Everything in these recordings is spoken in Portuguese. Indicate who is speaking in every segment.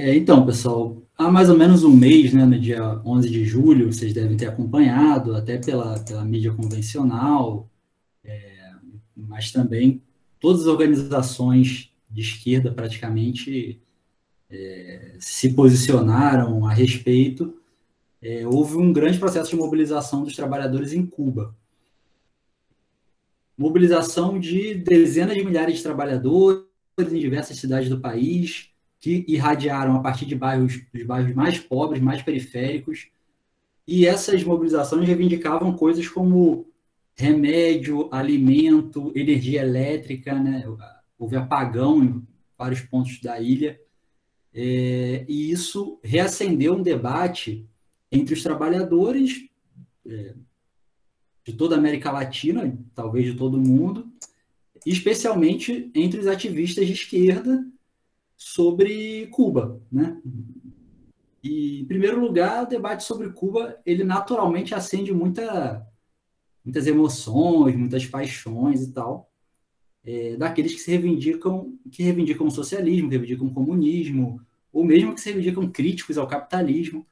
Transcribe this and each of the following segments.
Speaker 1: Então, pessoal, há mais ou menos um mês, né, no dia 11 de julho, vocês devem ter acompanhado, até pela mídia convencional, mas também todas as organizações de esquerda praticamente se posicionaram a respeito. Houve um grande processo de mobilização dos trabalhadores em Cuba. Mobilização de dezenas de milhares de trabalhadores em diversas cidades do país, que irradiaram a partir dos bairros mais pobres, mais periféricos, e essas mobilizações reivindicavam coisas como remédio, alimento, energia elétrica, né? Houve apagão em vários pontos da ilha, e isso reacendeu um debate entre os trabalhadores de toda a América Latina, talvez de todo o mundo, especialmente entre os ativistas de esquerda sobre Cuba, né? E, em primeiro lugar, o debate sobre Cuba, ele naturalmente acende muitas emoções, muitas paixões e tal, daqueles que reivindicam o socialismo, que reivindicam o comunismo, ou mesmo que se reivindicam críticos ao capitalismo,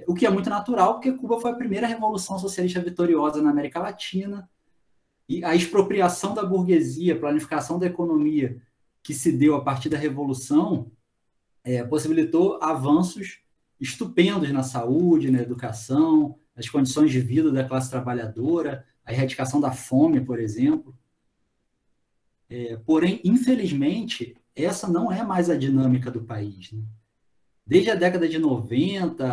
Speaker 1: o que é muito natural, porque Cuba foi a primeira revolução socialista vitoriosa na América Latina, e a expropriação da burguesia, a planificação da economia que se deu a partir da Revolução, possibilitou avanços estupendos na saúde, na educação, nas condições de vida da classe trabalhadora, a erradicação da fome, por exemplo. Porém, infelizmente, essa não é mais a dinâmica do país, né? Desde a década de 90,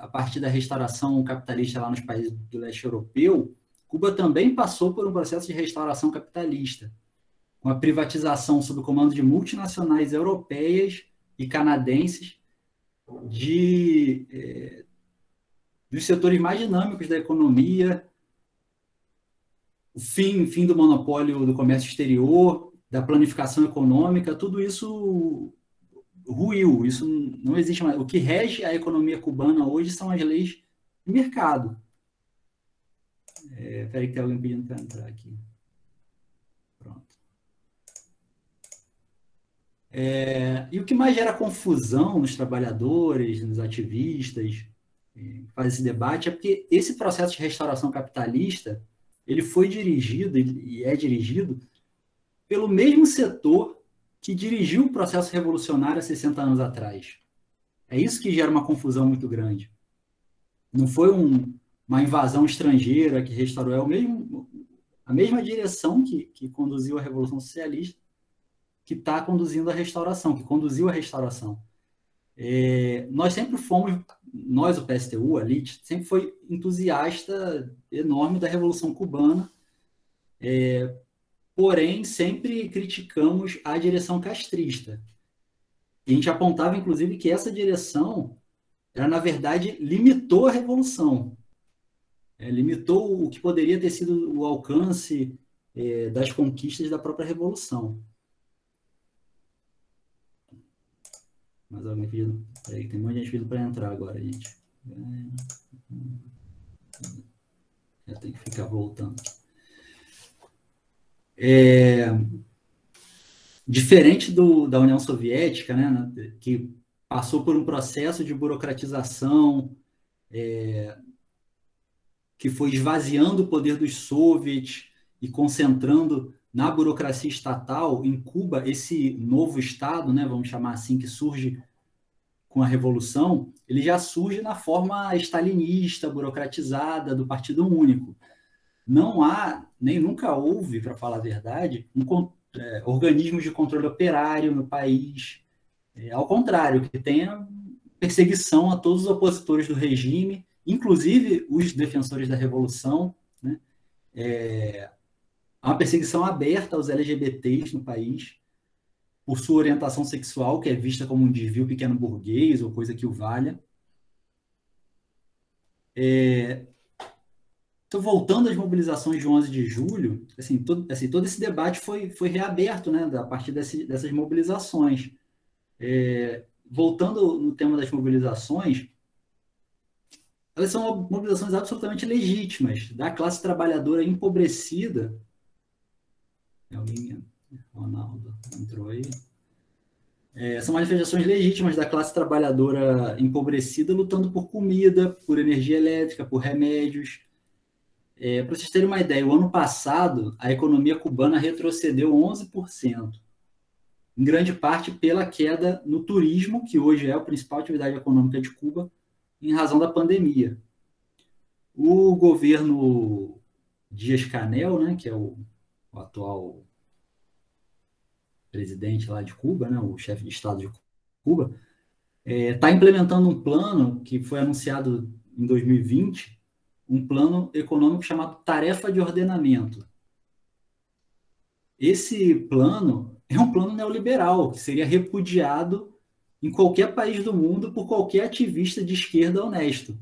Speaker 1: a partir da restauração capitalista lá nos países do leste europeu, Cuba também passou por um processo de restauração capitalista, com a privatização sob o comando de multinacionais europeias e canadenses dos setores mais dinâmicos da economia, o fim do monopólio do comércio exterior, da planificação econômica, tudo isso ruiu, isso não existe mais. O que rege a economia cubana hoje são as leis de mercado. Peraí que tem alguém pedindo para entrar aqui. Pronto. E o que mais gera confusão nos trabalhadores, nos ativistas, faz esse debate, é porque esse processo de restauração capitalista, ele foi dirigido e é dirigido pelo mesmo setor que dirigiu o processo revolucionário há 60 anos atrás. É isso que gera uma confusão muito grande. Não foi uma invasão estrangeira que restaurou, a mesma direção que conduziu a Revolução Socialista, que está conduzindo a restauração, que conduziu a restauração. Nós sempre fomos, o PSTU, a elite, sempre foi entusiasta enorme da Revolução Cubana, porém sempre criticamos a direção castrista. E a gente apontava, inclusive, que essa direção, ela, na verdade, limitou a Revolução, limitou o que poderia ter sido o alcance das conquistas da própria Revolução. Mas alguém pedindo. Peraí, tem muita gente pedindo para entrar agora, gente. Eu tenho que ficar voltando. Diferente da União Soviética, né, que passou por um processo de burocratização, que foi esvaziando o poder dos soviets e concentrando na burocracia estatal. Em Cuba, esse novo Estado, né, vamos chamar assim, que surge com a Revolução, ele já surge na forma stalinista, burocratizada, do Partido Único. Não há, nem nunca houve, para falar a verdade, organismos de controle operário no país. Ao contrário, que tenha perseguição a todos os opositores do regime, inclusive os defensores da Revolução, né? Há uma perseguição aberta aos LGBTs no país, por sua orientação sexual, que é vista como um desvio pequeno burguês ou coisa que o valha. Então, voltando às mobilizações de 11 de julho, todo esse debate foi reaberto, né, a partir dessas mobilizações. Voltando no tema das mobilizações, elas são mobilizações absolutamente legítimas, da classe trabalhadora empobrecida. Ronaldo entrou aí. São manifestações legítimas da classe trabalhadora empobrecida lutando por comida, por energia elétrica, por remédios. Para vocês terem uma ideia, o ano passado a economia cubana retrocedeu 11%, em grande parte pela queda no turismo, que hoje é a principal atividade econômica de Cuba, em razão da pandemia. O governo Dias-Canel, né, que é o atual presidente lá de Cuba, né, o chefe de Estado de Cuba, está implementando um plano que foi anunciado em 2020, um plano econômico chamado Tarefa de Ordenamento. Esse plano é um plano neoliberal, que seria repudiado em qualquer país do mundo por qualquer ativista de esquerda honesto.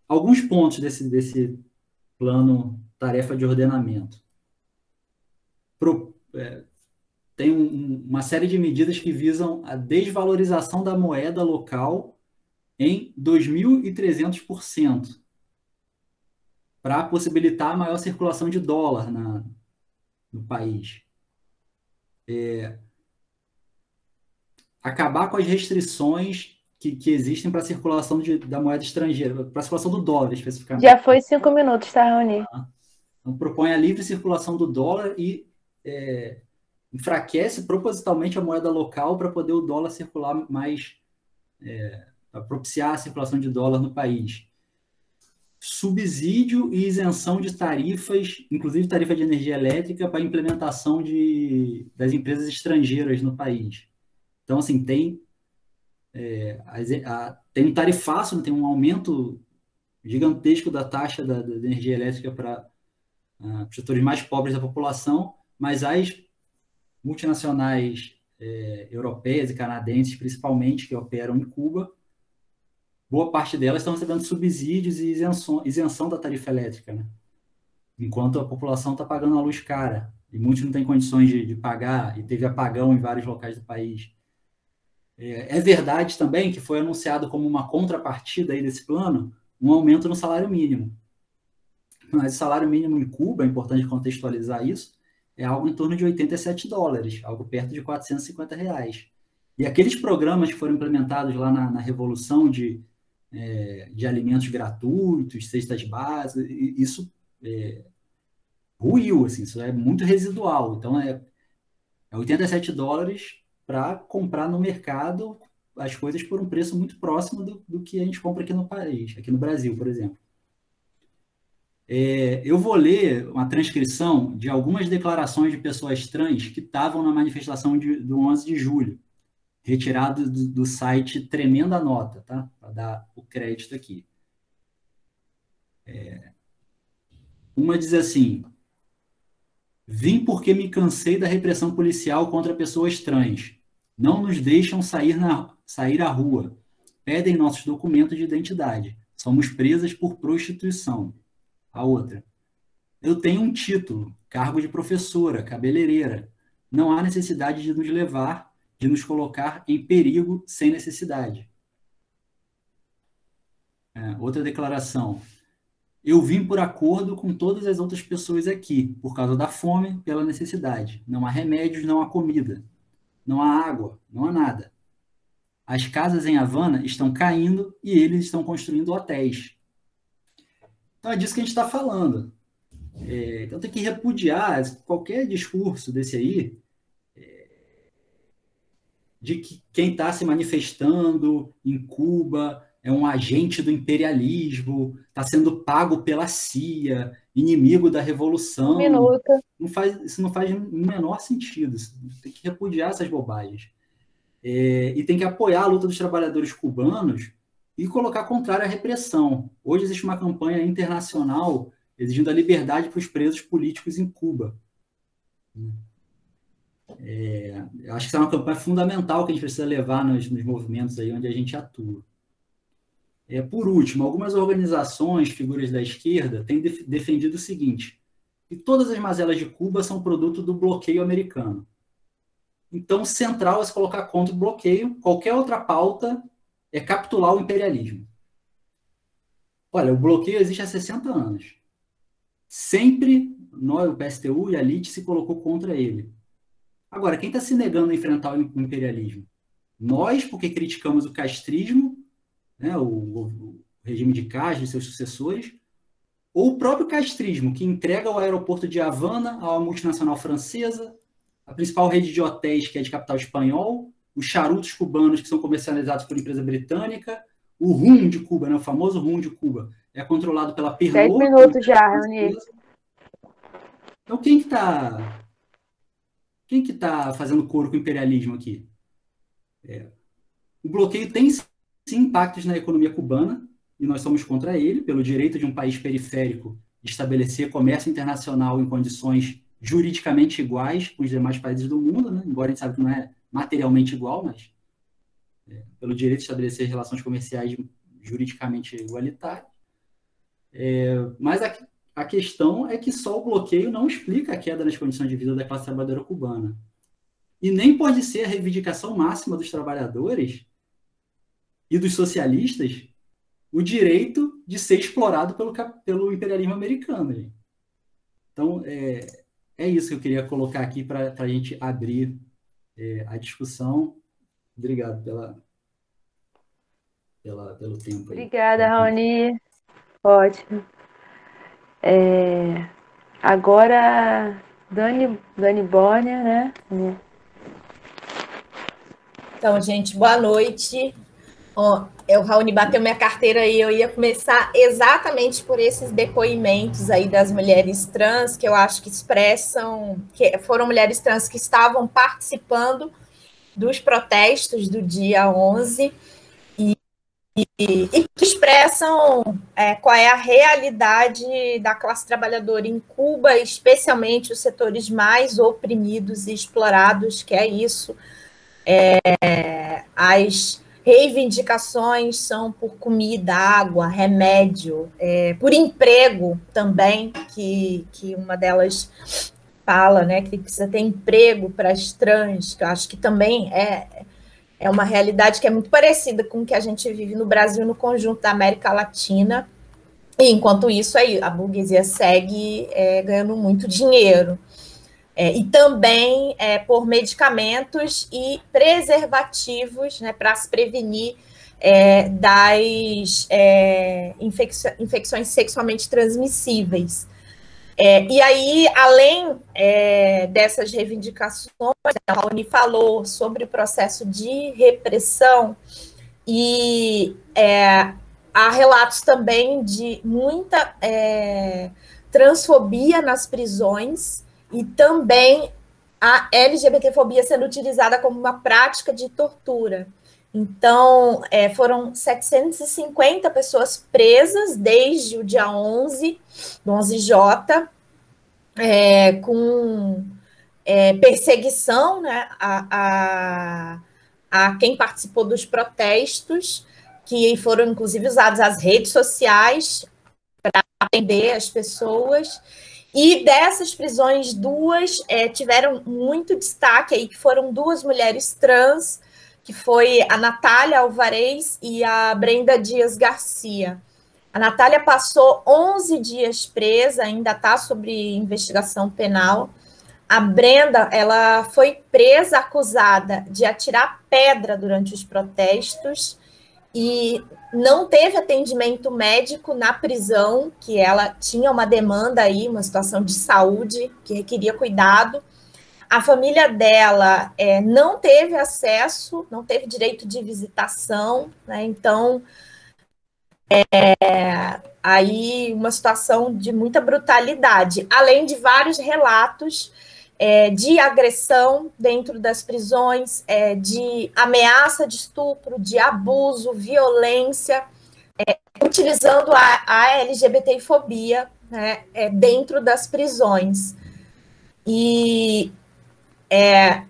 Speaker 1: Alguns pontos desse plano Tarefa de Ordenamento. Tem uma série de medidas que visam a desvalorização da moeda local em 2.300%, para possibilitar a maior circulação de dólar no país. Acabar com as restrições que existem para a circulação da moeda estrangeira, para a circulação do dólar, especificamente.
Speaker 2: Já foi 5 minutos, tá, Raoni?
Speaker 1: Então, propõe a livre circulação do dólar e enfraquece propositalmente a moeda local para poder o dólar circular mais, para propiciar a circulação de dólar no país. Subsídio e isenção de tarifas, inclusive tarifa de energia elétrica, para a implementação das empresas estrangeiras no país. Então, assim, tem um tarifaço, tem um aumento gigantesco da taxa da energia elétrica para os setores mais pobres da população, mas as multinacionais europeias e canadenses, principalmente, que operam em Cuba, boa parte delas estão recebendo subsídios e isenção da tarifa elétrica, né? Enquanto a população está pagando a luz cara, e muitos não têm condições de pagar, e teve apagão em vários locais do país. É verdade também que foi anunciado como uma contrapartida aí desse plano um aumento no salário mínimo. Mas o salário mínimo em Cuba, é importante contextualizar isso, é algo em torno de $87, algo perto de R$ 450. E aqueles programas que foram implementados lá na Revolução de alimentos gratuitos, cestas básicas, isso ruiu, assim, isso é muito residual. Então, é $87 para comprar no mercado as coisas por um preço muito próximo do que a gente compra aqui no país, aqui no Brasil, por exemplo. Eu vou ler uma transcrição de algumas declarações de pessoas trans que estavam na manifestação do 11 de julho, retirado do site Tremenda Nota, tá? Para dar o crédito aqui. Uma diz assim: vim porque me cansei da repressão policial contra pessoas trans. Não nos deixam sair à rua. Pedem nossos documentos de identidade. Somos presas por prostituição. A outra: eu tenho um título, cargo de professora, cabeleireira. Não há necessidade de nos levar, de nos colocar em perigo sem necessidade. Outra declaração: eu vim por acordo com todas as outras pessoas aqui, por causa da fome, pela necessidade. Não há remédios, não há comida. Não há água, não há nada. As casas em Havana estão caindo e eles estão construindo hotéis. Então é disso que a gente está falando. Então tem que repudiar qualquer discurso desse aí, de que quem está se manifestando em Cuba é um agente do imperialismo, está sendo pago pela CIA, inimigo da
Speaker 2: Um
Speaker 1: revolução.
Speaker 2: minuto.
Speaker 1: Isso não faz o menor sentido. Tem que repudiar essas bobagens. E tem que apoiar a luta dos trabalhadores cubanos e colocar contrário à repressão. Hoje existe uma campanha internacional exigindo a liberdade para os presos políticos em Cuba. Eu acho que isso é uma campanha fundamental que a gente precisa levar nos movimentos aí onde a gente atua. Por último, algumas organizações, figuras da esquerda, têm defendido o seguinte: que todas as mazelas de Cuba são produto do bloqueio americano. Então, central é se colocar contra o bloqueio. Qualquer outra pauta é capitular o imperialismo. Olha, o bloqueio existe há 60 anos. Sempre nós, o PSTU e a elite, se colocou contra ele. Agora, quem está se negando a enfrentar o imperialismo? Nós, porque criticamos o castrismo, né, o regime de Castro e seus sucessores, ou o próprio castrismo, que entrega o aeroporto de Havana a uma multinacional francesa, a principal rede de hotéis, que é de capital espanhol, os charutos cubanos, que são comercializados por empresa britânica, o rum de Cuba, né, o famoso rum de Cuba, é controlado pela
Speaker 2: 10
Speaker 1: Pernod, que é uma
Speaker 2: minutos
Speaker 1: empresa
Speaker 2: já, Raoni.
Speaker 1: francesa. Então, quem que tá fazendo coro com o imperialismo aqui? O bloqueio tem, sim, impactos na economia cubana, e nós somos contra ele, pelo direito de um país periférico de estabelecer comércio internacional em condições juridicamente iguais com os demais países do mundo, né? Embora a gente saiba que não é materialmente igual, mas pelo direito de estabelecer relações comerciais juridicamente igualitárias. Mas a questão é que só o bloqueio não explica a queda nas condições de vida da classe trabalhadora cubana. E nem pode ser a reivindicação máxima dos trabalhadores e dos socialistas o direito de ser explorado pelo imperialismo americano. Gente. Então, é isso que eu queria colocar aqui para a gente abrir a discussão. Obrigado pelo tempo aí.
Speaker 2: Obrigada, Raoni. Ótimo. Agora, Dani Borner, né?
Speaker 3: Então, gente, boa noite. O Raoni bateu minha carteira aí, eu ia começar exatamente por esses depoimentos aí das mulheres trans, que eu acho que expressam, que foram mulheres trans que estavam participando dos protestos do dia 11 e que expressam qual é a realidade da classe trabalhadora em Cuba, especialmente os setores mais oprimidos e explorados, que é isso. As reivindicações são por comida, água, remédio, por emprego também, que uma delas fala, né, que precisa ter emprego para as trans, que eu acho que também é uma realidade que é muito parecida com o que a gente vive no Brasil, no conjunto da América Latina, e enquanto isso aí, a burguesia segue ganhando muito dinheiro. E também por medicamentos e preservativos, né, para se prevenir das infecções sexualmente transmissíveis. E aí, além dessas reivindicações, a Raoni falou sobre o processo de repressão e há relatos também de muita transfobia nas prisões e também a LGBTfobia sendo utilizada como uma prática de tortura. Então, foram 750 pessoas presas desde o dia 11, do 11J, com perseguição, né, a quem participou dos protestos, que foram, inclusive, usadas as redes sociais para atender as pessoas. E dessas prisões, duas tiveram muito destaque aí, que foram duas mulheres trans, que foi a Natália Alvarez e a Brenda Dias Garcia. A Natália passou 11 dias presa, ainda está sob investigação penal. A Brenda, ela foi presa, acusada de atirar pedra durante os protestos e não teve atendimento médico na prisão, que ela tinha uma demanda aí, uma situação de saúde que requeria cuidado. A família dela não teve acesso, não teve direito de visitação, né? Então, aí uma situação de muita brutalidade, além de vários relatos de agressão dentro das prisões, de ameaça de estupro, de abuso, violência, utilizando a LGBTfobia, né, dentro das prisões. E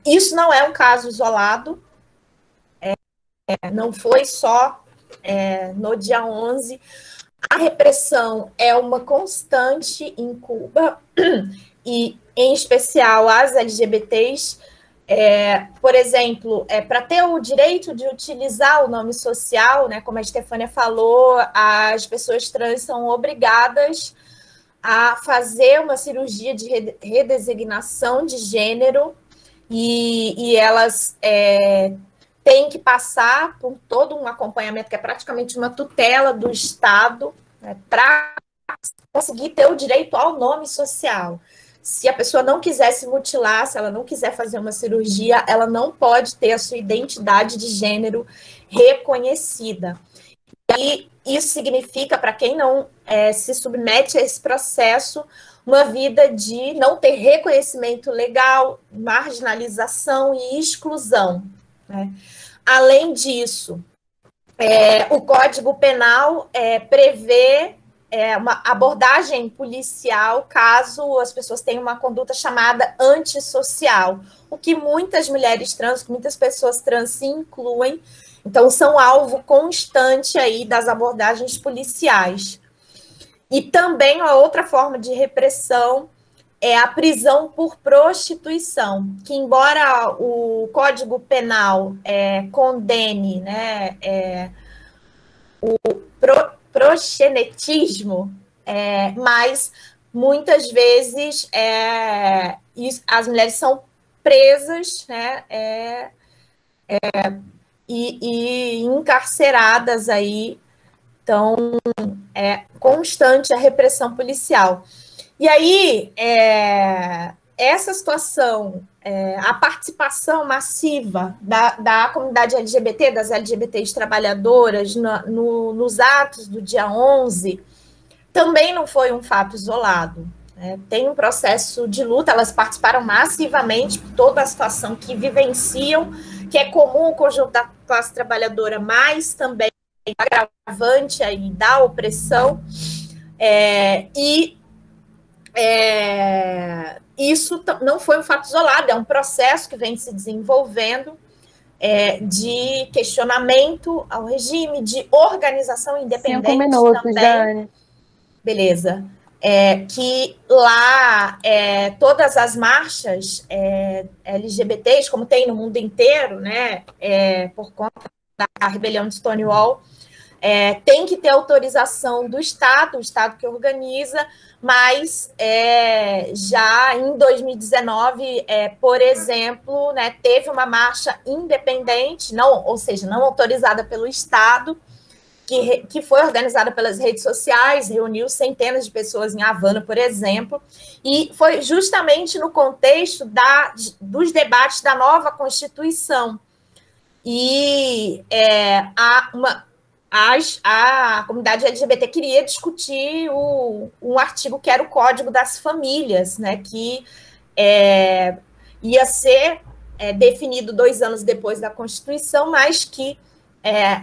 Speaker 3: isso não é um caso isolado, não foi só no dia 11. A repressão é uma constante em Cuba, e em especial as LGBTs. Por exemplo, para ter o direito de utilizar o nome social, né, como a Estefânia falou, as pessoas trans são obrigadas a fazer uma cirurgia de redesignação de gênero, e elas têm que passar por todo um acompanhamento, que é praticamente uma tutela do Estado, né, para conseguir ter o direito ao nome social. Se a pessoa não quiser se mutilar, se ela não quiser fazer uma cirurgia, ela não pode ter a sua identidade de gênero reconhecida. E isso significa, para quem não se submete a esse processo, uma vida de não ter reconhecimento legal, marginalização e exclusão, né? Além disso, o Código Penal prevê uma abordagem policial caso as pessoas tenham uma conduta chamada antissocial, o que muitas mulheres trans, muitas pessoas trans se incluem, então são alvo constante aí das abordagens policiais. E também a outra forma de repressão é a prisão por prostituição, que embora o Código Penal condene, né, o proxenetismo, mas muitas vezes as mulheres são presas, né, e encarceradas aí, então é constante a repressão policial. E aí, essa situação, a participação massiva da comunidade LGBT, das LGBTs trabalhadoras nos atos do dia 11, também não foi um fato isolado. Tem um processo de luta, elas participaram massivamente por toda a situação que vivenciam, que é comum ao conjunto da classe trabalhadora, mas também agravante aí da opressão, isso não foi um fato isolado, é um processo que vem se desenvolvendo de questionamento ao regime, de organização independente
Speaker 2: 5 minutos,
Speaker 3: também.
Speaker 2: Dani.
Speaker 3: Beleza. Que lá todas as marchas LGBTs, como tem no mundo inteiro, né, por conta da rebelião de Stonewall, tem que ter autorização do Estado, o Estado que organiza, mas já em 2019, por exemplo, né, teve uma marcha independente, ou seja, não autorizada pelo Estado, que foi organizada pelas redes sociais, reuniu centenas de pessoas em Havana, por exemplo, e foi justamente no contexto dos debates da nova Constituição. E a comunidade LGBT queria discutir um artigo que era o Código das Famílias, né, que ia ser definido 2 anos depois da Constituição, mas que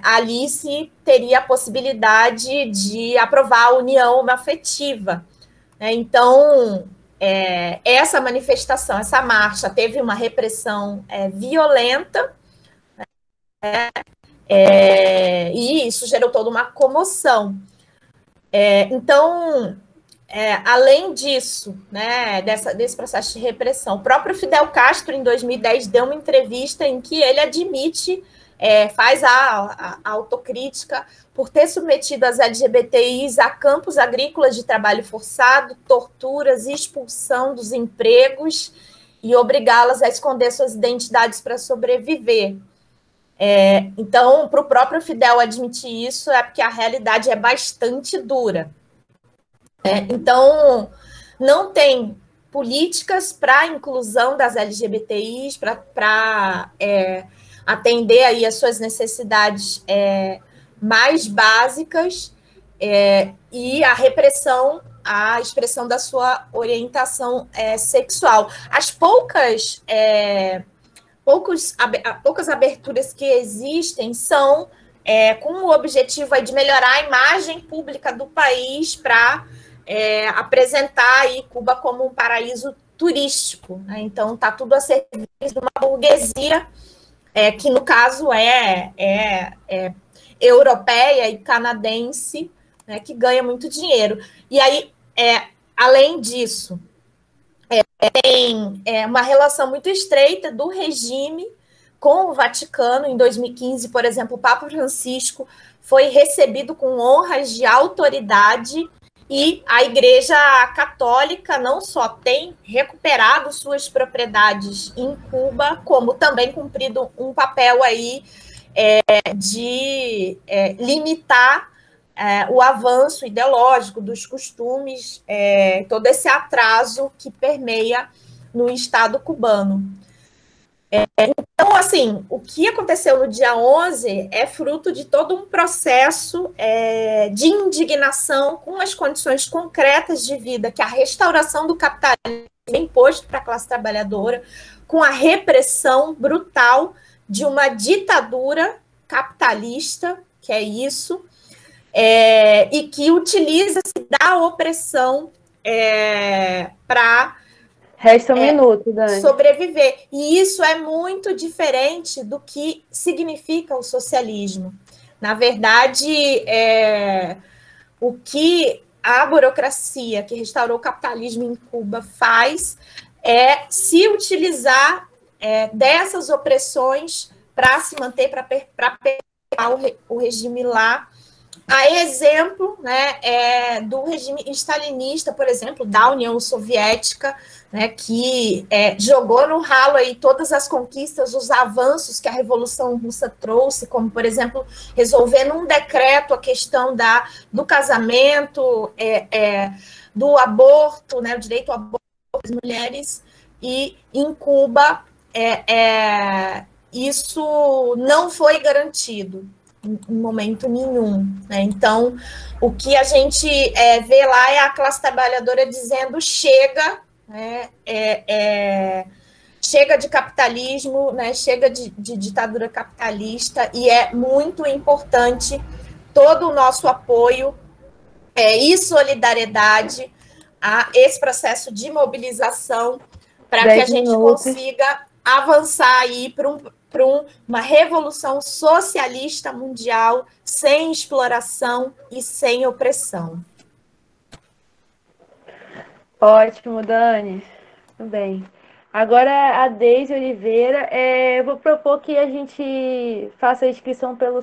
Speaker 3: ali se teria a possibilidade de aprovar a união homoafetiva. Então, essa manifestação, essa marcha, teve uma repressão violenta, e isso gerou toda uma comoção. Então, além disso, né, desse processo de repressão, o próprio Fidel Castro, em 2010, deu uma entrevista em que ele admite, faz a autocrítica por ter submetido as LGBTIs a campos agrícolas de trabalho forçado, torturas, expulsão dos empregos e obrigá-las a esconder suas identidades para sobreviver. Então, para o próprio Fidel admitir isso, é porque a realidade é bastante dura. Então, não tem políticas para a inclusão das LGBTIs, para atender aí as suas necessidades mais básicas, e a repressão à expressão da sua orientação sexual. As poucas aberturas que existem são com o objetivo aí de melhorar a imagem pública do país para apresentar aí Cuba como um paraíso turístico, né? Então, está tudo a serviço de uma burguesia que, no caso, europeia e canadense, né, que ganha muito dinheiro. E aí, além disso, tem uma relação muito estreita do regime com o Vaticano. Em 2015, por exemplo, o Papa Francisco foi recebido com honras de autoridade E a Igreja Católica não só tem recuperado suas propriedades em Cuba, como também cumprido um papel aí de limitar o avanço ideológico dos costumes, todo esse atraso que permeia no Estado cubano. Então, assim, o que aconteceu no dia 11 é fruto de todo um processo de indignação com as condições concretas de vida que a restauração do capitalismo imposto para a classe trabalhadora, com a repressão brutal de uma ditadura capitalista, que é isso, e que utiliza-se da opressão para
Speaker 2: Resta um minuto, Dani.
Speaker 3: sobreviver. E isso é muito diferente do que significa o socialismo. Na verdade, o que a burocracia que restaurou o capitalismo em Cuba faz é se utilizar dessas opressões para se manter, para perpetuar o regime lá. A exemplo, né, do regime stalinista, por exemplo, da União Soviética, né, que jogou no ralo aí todas as conquistas, os avanços que a Revolução Russa trouxe, como, por exemplo, resolver num decreto a questão do casamento, do aborto, né, o direito ao aborto das mulheres, e em Cuba isso não foi garantido em momento nenhum, né? Então, o que a gente vê lá é a classe trabalhadora dizendo chega, né? Chega de capitalismo, né? Chega de ditadura capitalista, e é muito importante todo o nosso apoio e solidariedade a esse processo de mobilização para que a gente consiga avançar aí para uma revolução socialista mundial sem exploração e sem opressão.
Speaker 2: Ótimo, Dani. Tudo bem. Agora, a Deise Oliveira, eu vou propor que a gente faça a inscrição pelo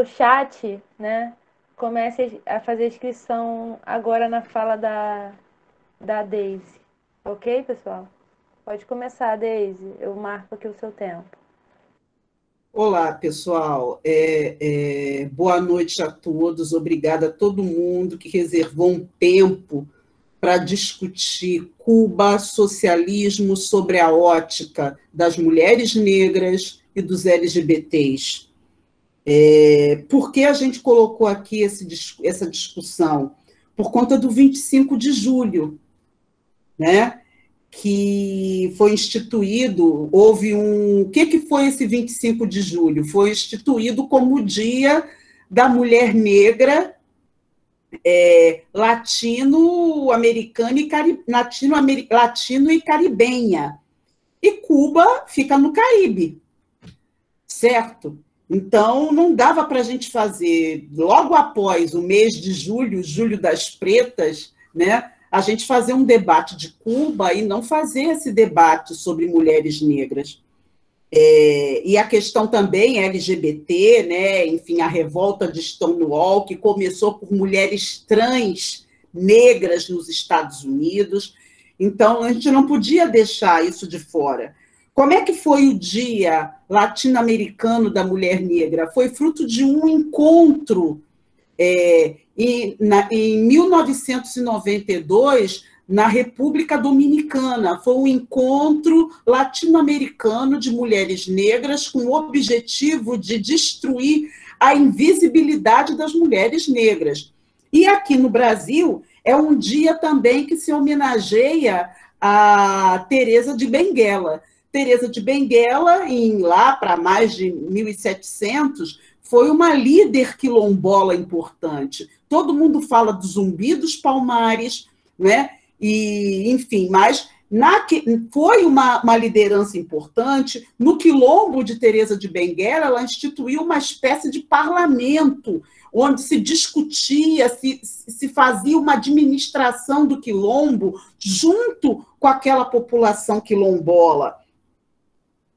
Speaker 2: chat, né? Comece a fazer a inscrição agora na fala da Deise. Ok, pessoal? Pode começar, Deise. Eu marco aqui o seu tempo.
Speaker 4: Olá, pessoal. Boa noite a todos. Obrigada a todo mundo que reservou um tempo para discutir Cuba, socialismo, sobre a ótica das mulheres negras e dos LGBTs. Por que a gente colocou aqui essa discussão? Por conta do 25 de julho, né? Que foi instituído, o que foi esse 25 de julho? Foi instituído como o Dia da Mulher Negra, latino-americana latino e caribenha. E Cuba fica no Caribe, certo? Então, não dava para a gente fazer, logo após o mês de julho, Julho das Pretas, né? A gente fazer um debate de Cuba e não fazer esse debate sobre mulheres negras. E a questão também LGBT, né? Enfim, a revolta de Stonewall, que começou por mulheres trans negras nos Estados Unidos. Então, a gente não podia deixar isso de fora. Como é que foi o Dia Latino-Americano da Mulher Negra? Foi fruto de um encontro em 1992, na República Dominicana. Foi um encontro latino-americano de mulheres negras com o objetivo de destruir a invisibilidade das mulheres negras. E aqui no Brasil, é um dia também que se homenageia a Teresa de Benguela. Teresa de Benguela, lá para mais de 1700, foi uma líder quilombola importante. Todo mundo fala do Zumbi dos Palmares, né? E, enfim, mas foi uma liderança importante. No quilombo de Teresa de Benguela, ela instituiu uma espécie de parlamento, onde se discutia, se fazia uma administração do quilombo junto com aquela população quilombola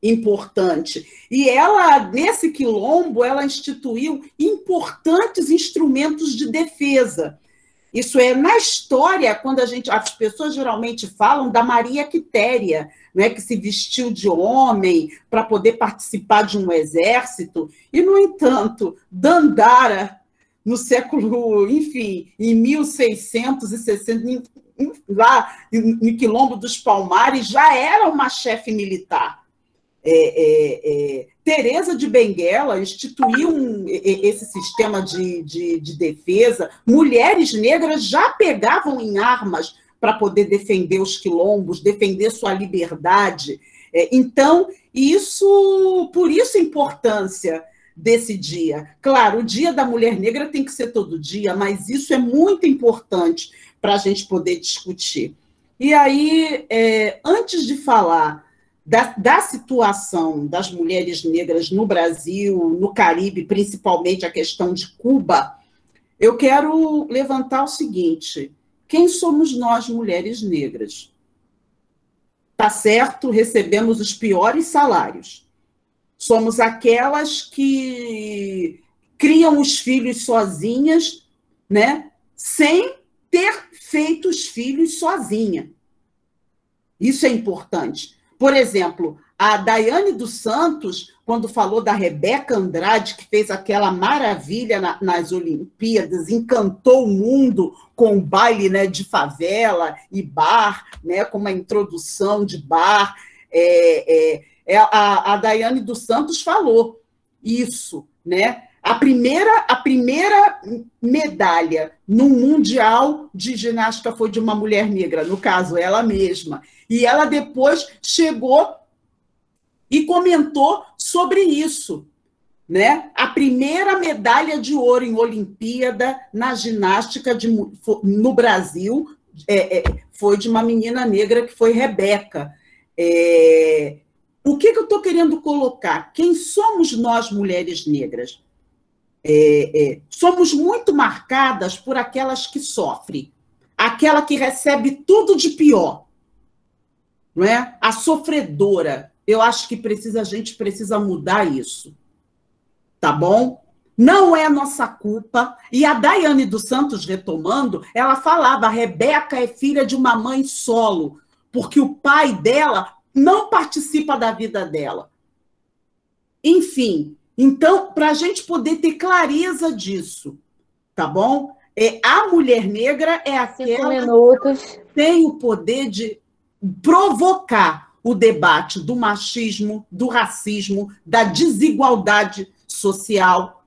Speaker 4: importante. E ela, nesse quilombo, ela instituiu importantes instrumentos de defesa. Isso é, na história, quando as pessoas geralmente falam da Maria Quitéria, né, que se vestiu de homem para poder participar de um exército, e, no entanto, Dandara, no século, enfim, em 1660, lá no Quilombo dos Palmares, já era uma chefe militar. Teresa de Benguela instituiu esse sistema de defesa. Mulheres negras já pegavam em armas para poder defender os quilombos, defender sua liberdade. Então, por isso a importância desse dia. Claro, o Dia da Mulher Negra tem que ser todo dia, mas isso é muito importante para a gente poder discutir. E aí, antes de falar da situação das mulheres negras no Brasil, no Caribe, principalmente a questão de Cuba, eu quero levantar o seguinte: quem somos nós, mulheres negras? Tá certo, recebemos os piores salários. Somos aquelas que criam os filhos sozinhas, né, sem ter feito os filhos sozinha. Isso é importante. Por exemplo, a Daiane dos Santos, quando falou da Rebeca Andrade, que fez aquela maravilha nas Olimpíadas, encantou o mundo com o baile, né, de favela e bar, né, com uma introdução de bar. A Daiane dos Santos falou isso, né? A primeira medalha no Mundial de Ginástica foi de uma mulher negra, no caso, ela mesma. E ela depois chegou e comentou sobre isso, né? A primeira medalha de ouro em Olimpíada na ginástica no Brasil foi de uma menina negra que foi Rebeca. O que eu estou querendo colocar? Quem somos nós, mulheres negras? Somos muito marcadas por aquelas que sofrem, aquela que recebe tudo de pior, não é? A sofredora. Eu acho que a gente precisa mudar isso, tá bom? Não é nossa culpa. E a Daiane dos Santos, retomando, ela falava: a Rebeca é filha de uma mãe solo, porque o pai dela não participa da vida dela. Enfim, então, para a gente poder ter clareza disso, tá bom? A mulher negra é aquela que tem o poder de provocar o debate do machismo, do racismo, da desigualdade social.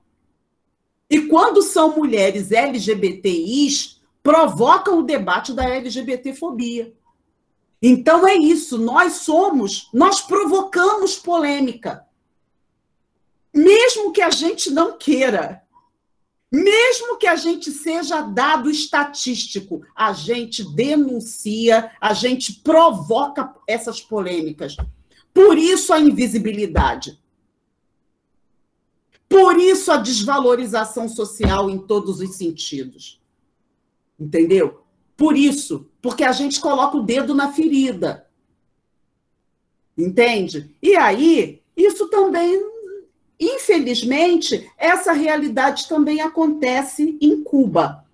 Speaker 4: E quando são mulheres LGBTIs, provocam o debate da LGBTfobia. Então é isso, nós provocamos polêmica. Mesmo que a gente não queira, mesmo que a gente seja dado estatístico, a gente denuncia, a gente provoca essas polêmicas. Por isso a invisibilidade. Por isso a desvalorização social em todos os sentidos. Entendeu? Por isso, porque a gente coloca o dedo na ferida. Entende? E aí, isso também, infelizmente, essa realidade também acontece em Cuba.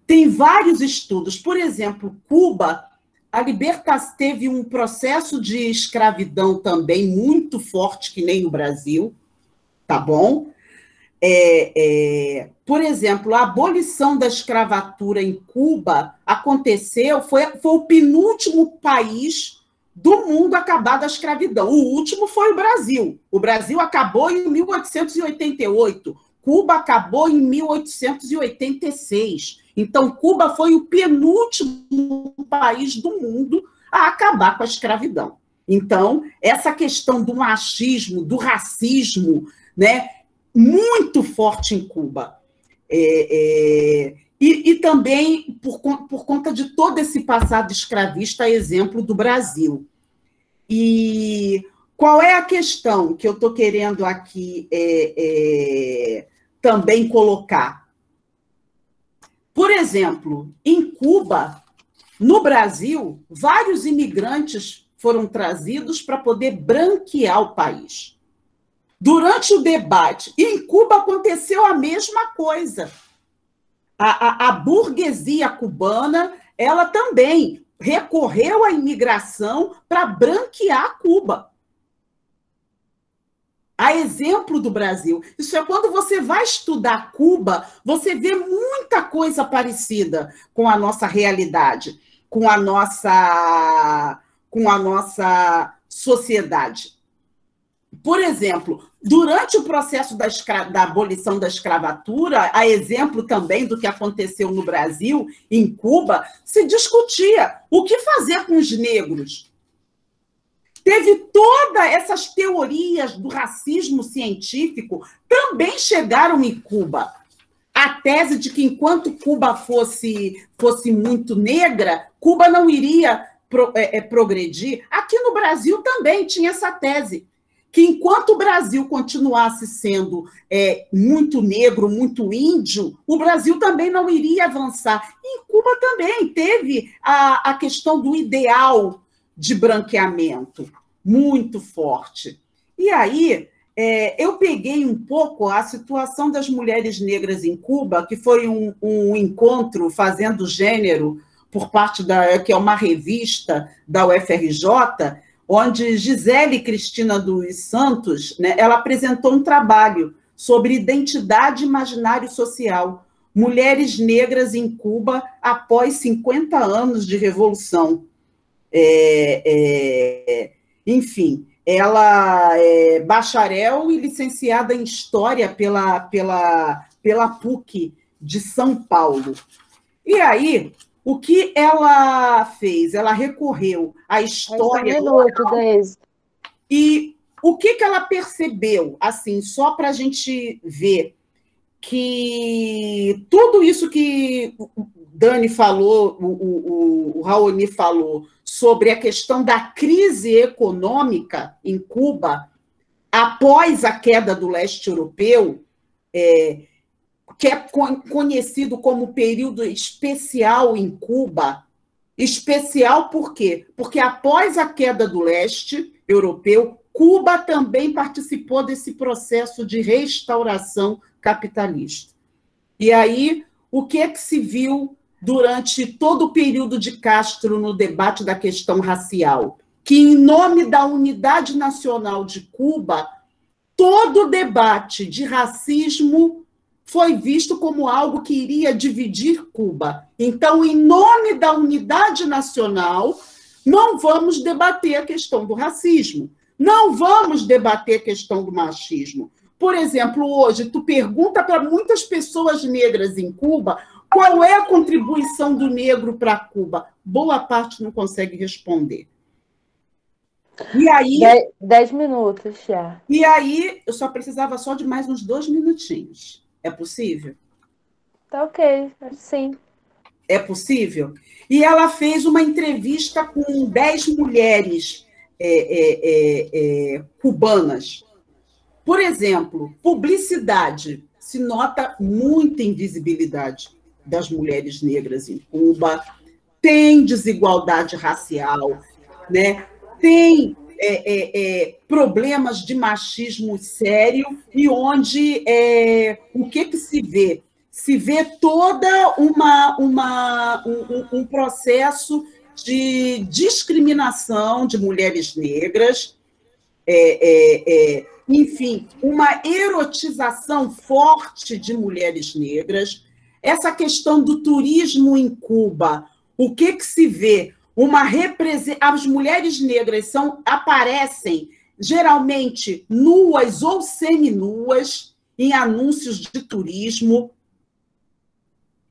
Speaker 4: Tem vários estudos. Por exemplo, Cuba, a libertação teve um processo de escravidão também muito forte, que nem no Brasil, tá bom? Por exemplo, a abolição da escravatura em Cuba aconteceu, foi o penúltimo país do mundo a acabar da escravidão. O último foi o Brasil. O Brasil acabou em 1888, Cuba acabou em 1886. Então, Cuba foi o penúltimo país do mundo a acabar com a escravidão. Então, essa questão do machismo, do racismo, né, muito forte em Cuba. E também por conta de todo esse passado escravista, exemplo do Brasil. E qual é a questão que eu estou querendo aqui também colocar? Por exemplo, em Cuba, no Brasil, vários imigrantes foram trazidos para poder branquear o país. Durante o debate, em Cuba aconteceu a mesma coisa. A burguesia cubana, ela também recorreu à imigração para branquear Cuba. A exemplo do Brasil. Isso é quando você vai estudar Cuba, você vê muita coisa parecida com a nossa realidade, com a nossa sociedade. Por exemplo, durante o processo da abolição da escravatura, a exemplo também do que aconteceu no Brasil, em Cuba, se discutia o que fazer com os negros. Teve todas essas teorias do racismo científico, também chegaram em Cuba. A tese de que enquanto Cuba fosse muito negra, Cuba não iria progredir. Aqui no Brasil também tinha essa tese, que enquanto o Brasil continuasse sendo muito negro, muito índio, o Brasil também não iria avançar. E em Cuba também teve a questão do ideal de branqueamento muito forte. E aí, eu peguei um pouco a situação das mulheres negras em Cuba, que foi um encontro fazendo gênero por parte que é uma revista da UFRJ, onde Gisele Cristina dos Santos, né, ela apresentou um trabalho sobre identidade e imaginário social, mulheres negras em Cuba após 50 anos de revolução. Enfim, ela é bacharel e licenciada em História pela PUC de São Paulo. E aí, o que ela fez? Ela recorreu à história... E o que ela percebeu? Assim, só para a gente ver que tudo isso que o Dani falou, o Raoni falou, sobre a questão da crise econômica em Cuba, após a queda do leste europeu, que é conhecido como período especial em Cuba. Especial por quê? Porque após a queda do leste europeu, Cuba também participou desse processo de restauração capitalista. E aí, o que se viu durante todo o período de Castro no debate da questão racial? Que, em nome da unidade nacional de Cuba, todo o debate de racismo foi visto como algo que iria dividir Cuba. Então, em nome da unidade nacional, não vamos debater a questão do racismo, não vamos debater a questão do machismo. Por exemplo, hoje, tu pergunta para muitas pessoas negras em Cuba qual é a contribuição do negro para Cuba. Boa parte não consegue responder. E aí...
Speaker 2: 10 minutos já.
Speaker 4: E aí, eu só precisava só de mais uns 2 minutinhos. É possível?
Speaker 2: Tá ok, sim.
Speaker 4: É possível? E ela fez uma entrevista com 10 mulheres cubanas. Por exemplo, publicidade. Se nota muita invisibilidade das mulheres negras em Cuba, tem desigualdade racial, né? Tem problemas de machismo sério, e onde o que se vê? Se vê toda um processo de discriminação de mulheres negras, enfim, uma erotização forte de mulheres negras. Essa questão do turismo em Cuba, o que se vê? As mulheres negras aparecem geralmente nuas ou seminuas em anúncios de turismo,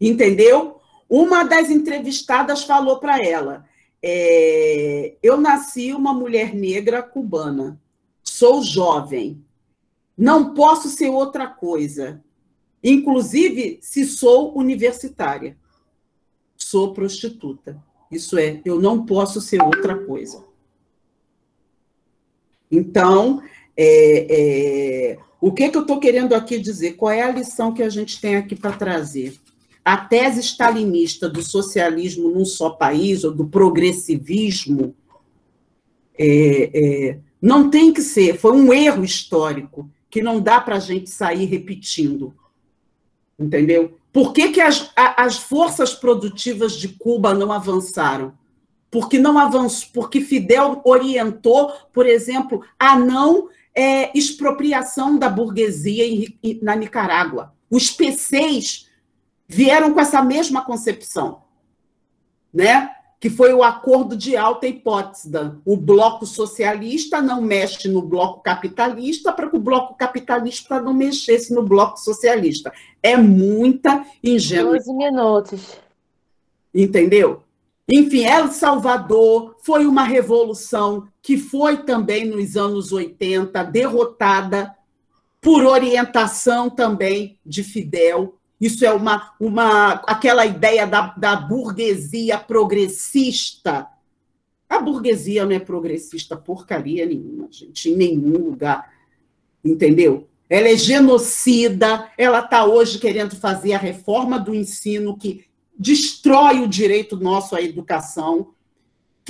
Speaker 4: entendeu? Uma das entrevistadas falou para ela: eu nasci uma mulher negra cubana, sou jovem, não posso ser outra coisa, inclusive se sou universitária, sou prostituta. Isso é, eu não posso ser outra coisa. Então, o que eu estou querendo aqui dizer? Qual é a lição que a gente tem aqui para trazer? A tese stalinista do socialismo num só país, ou do progressivismo, não tem que ser, foi um erro histórico, que não dá para a gente sair repetindo. Entendeu? Por que que as forças produtivas de Cuba não avançaram? Porque não avançou, porque Fidel orientou, por exemplo, a não expropriação da burguesia na Nicarágua. Os PCs vieram com essa mesma concepção, né? Que foi o acordo de Alta Potsdam. O bloco socialista não mexe no bloco capitalista para que o bloco capitalista não mexesse no bloco socialista. É muita ingenuidade.
Speaker 2: 12 minutos.
Speaker 4: Entendeu? Enfim, El Salvador foi uma revolução que foi também nos anos 80 derrotada por orientação também de Fidel. Isso é aquela ideia da burguesia progressista. A burguesia não é progressista porcaria nenhuma, gente, em nenhum lugar. Entendeu? Ela é genocida, ela está hoje querendo fazer a reforma do ensino que destrói o direito nosso à educação,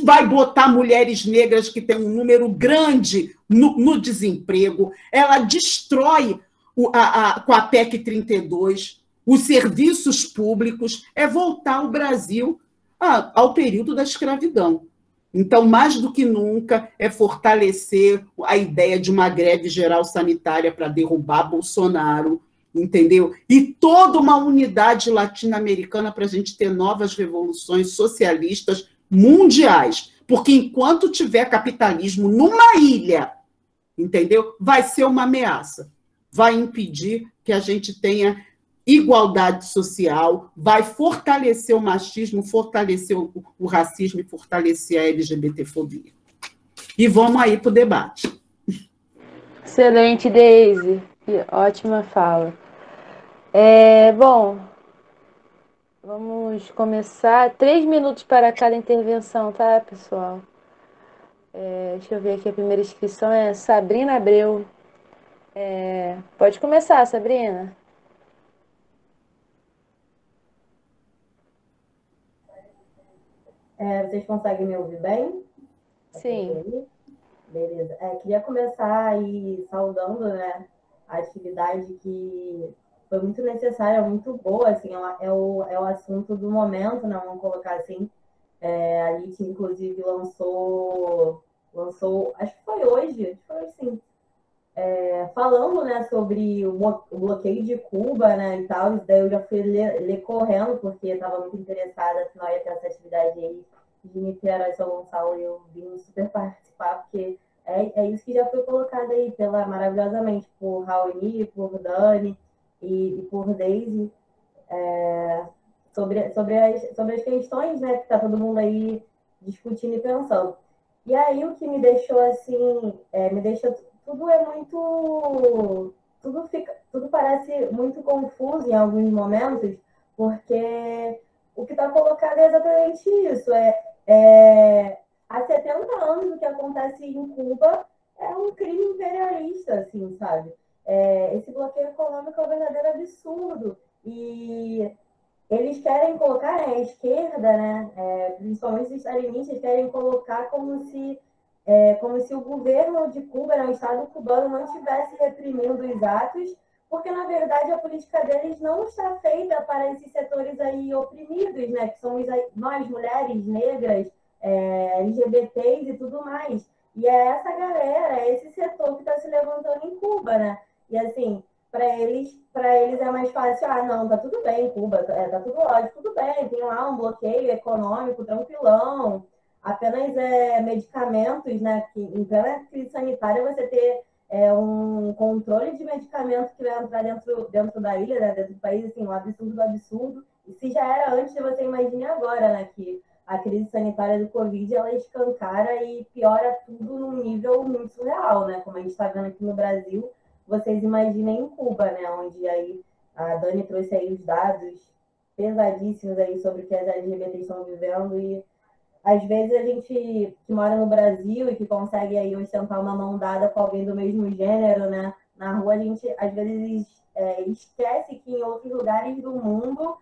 Speaker 4: vai botar mulheres negras que têm um número grande no desemprego, ela destrói com a PEC 32 os serviços públicos, é voltar o Brasil ao período da escravidão. Então, mais do que nunca, é fortalecer a ideia de uma greve geral sanitária para derrubar Bolsonaro, entendeu? E toda uma unidade latino-americana para a gente ter novas revoluções socialistas mundiais. Porque enquanto tiver capitalismo numa ilha, entendeu? Vai ser uma ameaça. Vai impedir que a gente tenha igualdade social, vai fortalecer o machismo, fortalecer o racismo e fortalecer a LGBTfobia. E vamos aí para o debate.
Speaker 2: Excelente, Deise. Ótima fala. Bom, vamos começar. 3 minutos para cada intervenção, tá, pessoal? Deixa eu ver aqui, a primeira inscrição é Sabrina Abreu. Pode começar, Sabrina.
Speaker 5: Vocês conseguem me ouvir bem?
Speaker 2: Sim.
Speaker 5: Beleza. Queria começar aí saudando, né, a atividade que foi muito necessária, muito boa, assim, é o assunto do momento, né, vamos colocar assim. A LIT, inclusive, lançou, acho que foi hoje, assim, falando, né, sobre o bloqueio de Cuba, né, e tal. Isso daí eu já fui ler correndo, porque estava muito interessada, afinal ia ter essa atividade aí de Niterói, São Gonçalo, e eu vim super participar, porque é isso que já foi colocado aí maravilhosamente por Raoni, por Dani e por Deise, sobre as questões, né, que está todo mundo aí discutindo e pensando. E aí o que me deixou assim, tudo é muito, tudo parece muito confuso em alguns momentos, porque o que está colocado é exatamente isso. Há 70 anos o que acontece em Cuba é um crime imperialista, assim, sabe? Esse bloqueio econômico é um verdadeiro absurdo. E eles querem colocar, a esquerda, né, principalmente os stalinistas, querem colocar como se o governo de Cuba, né, o Estado cubano, não estivesse reprimindo os atos, porque, na verdade, a política deles não está feita para esses setores aí oprimidos, né, que somos nós, mulheres negras, LGBTs e tudo mais. E é essa galera, é esse setor que está se levantando em Cuba, né? E, assim, para eles é mais fácil, não, tá tudo bem, Cuba, tá tudo ótimo, tudo bem, tem lá um bloqueio econômico tranquilão, apenas medicamentos, né? Que, em plena crise sanitária, você ter um controle de medicamentos que vai entrar dentro da ilha, né? Dentro do país, assim, um absurdo do absurdo. E se já era antes, você imagine agora, né? Que a crise sanitária do Covid, ela escancara e piora tudo num nível muito surreal, né? Como a gente está vendo aqui no Brasil, vocês imaginem em Cuba, né? Onde aí a Dani trouxe aí os dados pesadíssimos aí sobre o que as LGBTs estão vivendo, e às vezes a gente que mora no Brasil e que consegue aí ostentar uma mão dada com alguém do mesmo gênero, né? Na rua, a gente às vezes esquece que em outros lugares do mundo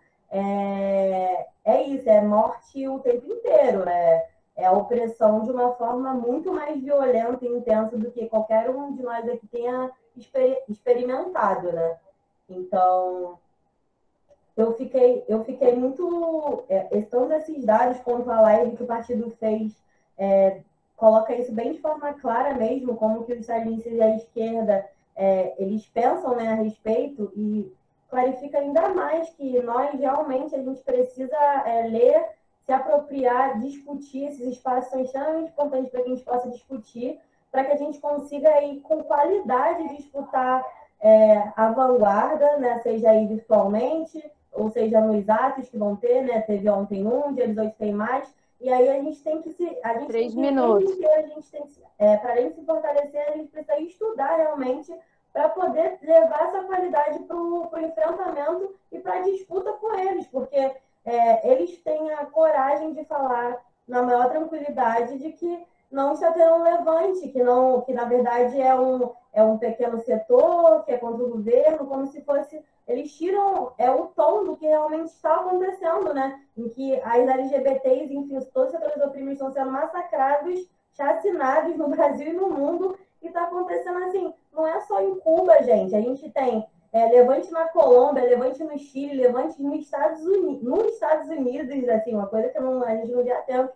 Speaker 5: isso, é morte o tempo inteiro, né? É a opressão de uma forma muito mais violenta e intensa do que qualquer um de nós aqui tenha experimentado, né? Então, eu fiquei muito... todos esses dados quanto à live que o partido fez, coloca isso bem de forma clara mesmo, como que os stalinistas e a esquerda, eles pensam, né, a respeito, e clarifica ainda mais que nós realmente a gente precisa ler, se apropriar, discutir. Esses espaços são extremamente importantes para que a gente possa discutir, para que a gente consiga aí com qualidade disputar a vanguarda, né, seja aí virtualmente, ou seja nos atos que vão ter, né, teve ontem dia 18 tem mais, e aí a gente tem que se... A gente
Speaker 2: 3
Speaker 5: tem que
Speaker 2: minutos.
Speaker 5: a gente tem que, para além de se fortalecer, a gente precisa estudar realmente para poder levar essa qualidade para o enfrentamento e para a disputa com eles, porque eles têm a coragem de falar na maior tranquilidade de que não está tendo um levante, que na verdade é um pequeno setor, que é contra o governo, como se fosse... Eles tiram o tom do que realmente está acontecendo, né? Em que as LGBTs, enfim, todos os setores oprimidos estão sendo massacrados, chacinados no Brasil e no mundo, e está acontecendo assim. Não é só em Cuba, gente. A gente tem levante na Colômbia, levante no Chile, levante nos Estados Unidos, assim, uma coisa que a gente não vê há tempo.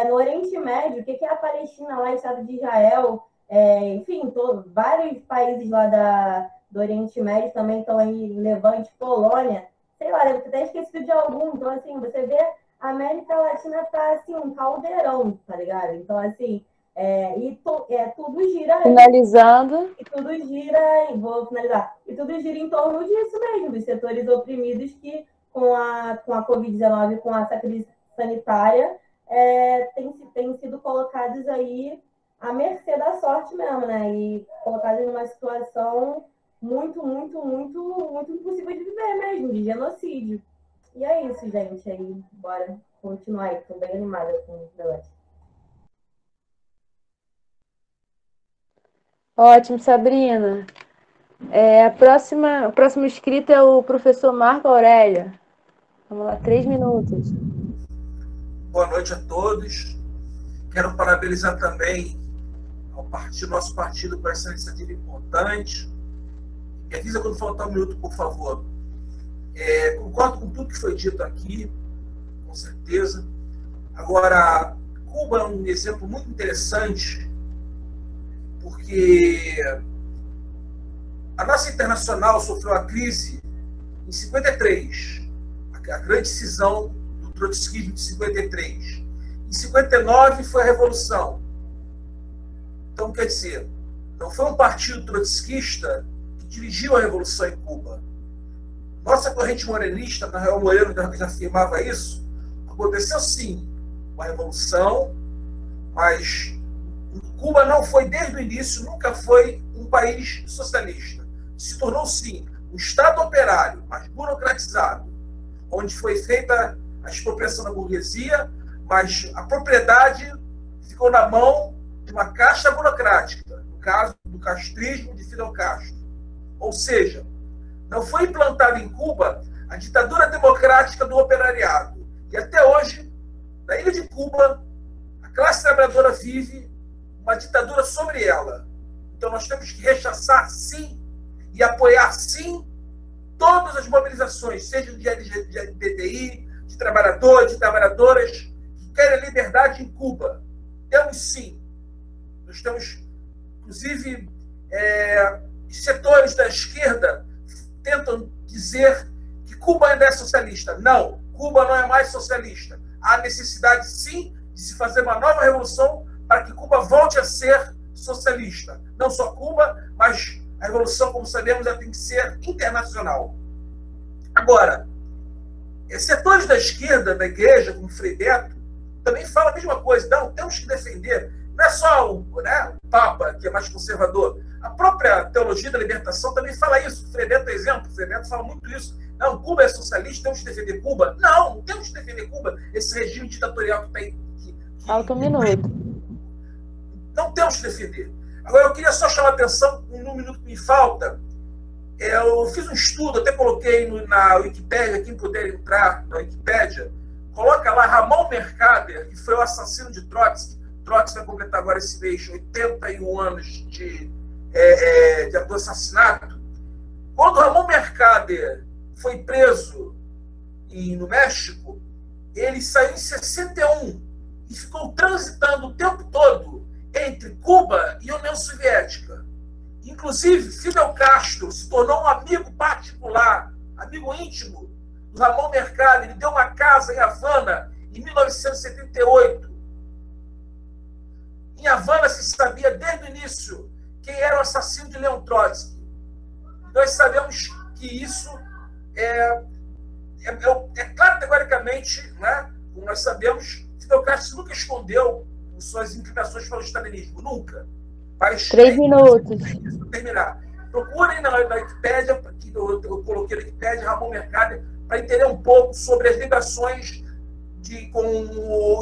Speaker 5: No Oriente Médio, o que é a Palestina lá, o Estado de Israel, enfim, vários países lá do Oriente Médio também estão aí, Levante, Polônia, sei lá, deve ter até esquecido de algum. Então, assim, você vê, a América Latina tá, assim, um caldeirão, tá ligado? Então, assim, tudo gira...
Speaker 2: Finalizando.
Speaker 5: E tudo gira, vou finalizar, e tudo gira em torno disso mesmo, dos setores oprimidos que, com a Covid-19, com essa crise sanitária, têm sido colocados aí à mercê da sorte mesmo, né? E colocados numa situação muito, muito, muito, muito impossível de viver mesmo, de genocídio. E é isso, gente. Aí, bora continuar aí. Estou bem animada com o debate.
Speaker 2: Ótimo, Sabrina. O próximo inscrito é o professor Marco Aurélio. Vamos lá, 3 minutos.
Speaker 6: Boa noite a todos. Quero parabenizar também nosso partido por essa iniciativa importante. Me avisa quando faltar um minuto, por favor. Concordo com tudo que foi dito aqui, com certeza. Agora, Cuba é um exemplo muito interessante, porque a nossa internacional sofreu a crise em 53, a grande cisão do trotskismo de 53. Em 59 foi a Revolução. Então, quer dizer, não foi um partido trotskista que dirigiu a Revolução em Cuba. Nossa corrente morenista, Rafael Moreno já afirmava isso, aconteceu sim uma revolução, mas Cuba não foi, desde o início, nunca foi um país socialista. Se tornou, sim, um Estado operário, mas burocratizado, onde foi feita a expropriação da burguesia, mas a propriedade ficou na mão de uma casta burocrática, no caso do castrismo de Fidel Castro. Ou seja, não foi implantada em Cuba a ditadura democrática do operariado. E até hoje, na ilha de Cuba, a classe trabalhadora vive uma ditadura sobre ela. Então nós temos que rechaçar, sim, e apoiar, sim, todas as mobilizações, seja de LGBTI, de trabalhadores, de trabalhadoras, que querem liberdade em Cuba. Temos, sim. Nós temos, inclusive, setores da esquerda tentam dizer que Cuba ainda é socialista. Não, Cuba não é mais socialista. Há necessidade, sim, de se fazer uma nova revolução para que Cuba volte a ser socialista. Não só Cuba, mas a revolução, como sabemos, ela tem que ser internacional. Agora, setores da esquerda, da igreja, como Frei Beto, também falam a mesma coisa. Não, temos que defender. Não é só o Papa, que é mais conservador. A própria teologia da libertação também fala isso. Frei Beto é exemplo. Frei Beto fala muito isso. Não, Cuba é socialista, temos que defender Cuba. Não, não temos que defender Cuba. Esse regime ditatorial que tem...
Speaker 2: Falta um minuto.
Speaker 6: Não temos que defender. Agora, eu queria só chamar a atenção, num minuto que me falta. Eu fiz um estudo, até coloquei na Wikipédia, quem puder entrar na Wikipédia, coloca lá Ramon Mercader, que foi o assassino de Trotsky. Trotsky vai completar agora esse mês 81 anos de assassinato. Quando Ramon Mercader foi preso no México, ele saiu em 61 e ficou transitando o tempo todo entre Cuba e União Soviética. Inclusive, Fidel Castro se tornou um amigo particular, amigo íntimo do Ramon Mercado. Ele deu uma casa em Havana em 1978. Em Havana se sabia desde o início quem era o assassino de Leon Trotsky. Nós sabemos que isso é categoricamente, né? Como nós sabemos, Fidel Castro nunca escondeu suas inclinações para o stalinismo, nunca. Mas,
Speaker 2: 3 minutos.
Speaker 6: Para terminar, procurem na Wikipédia, que eu coloquei na Wikipédia, Ramon Mercader, para entender um pouco sobre as ligações com o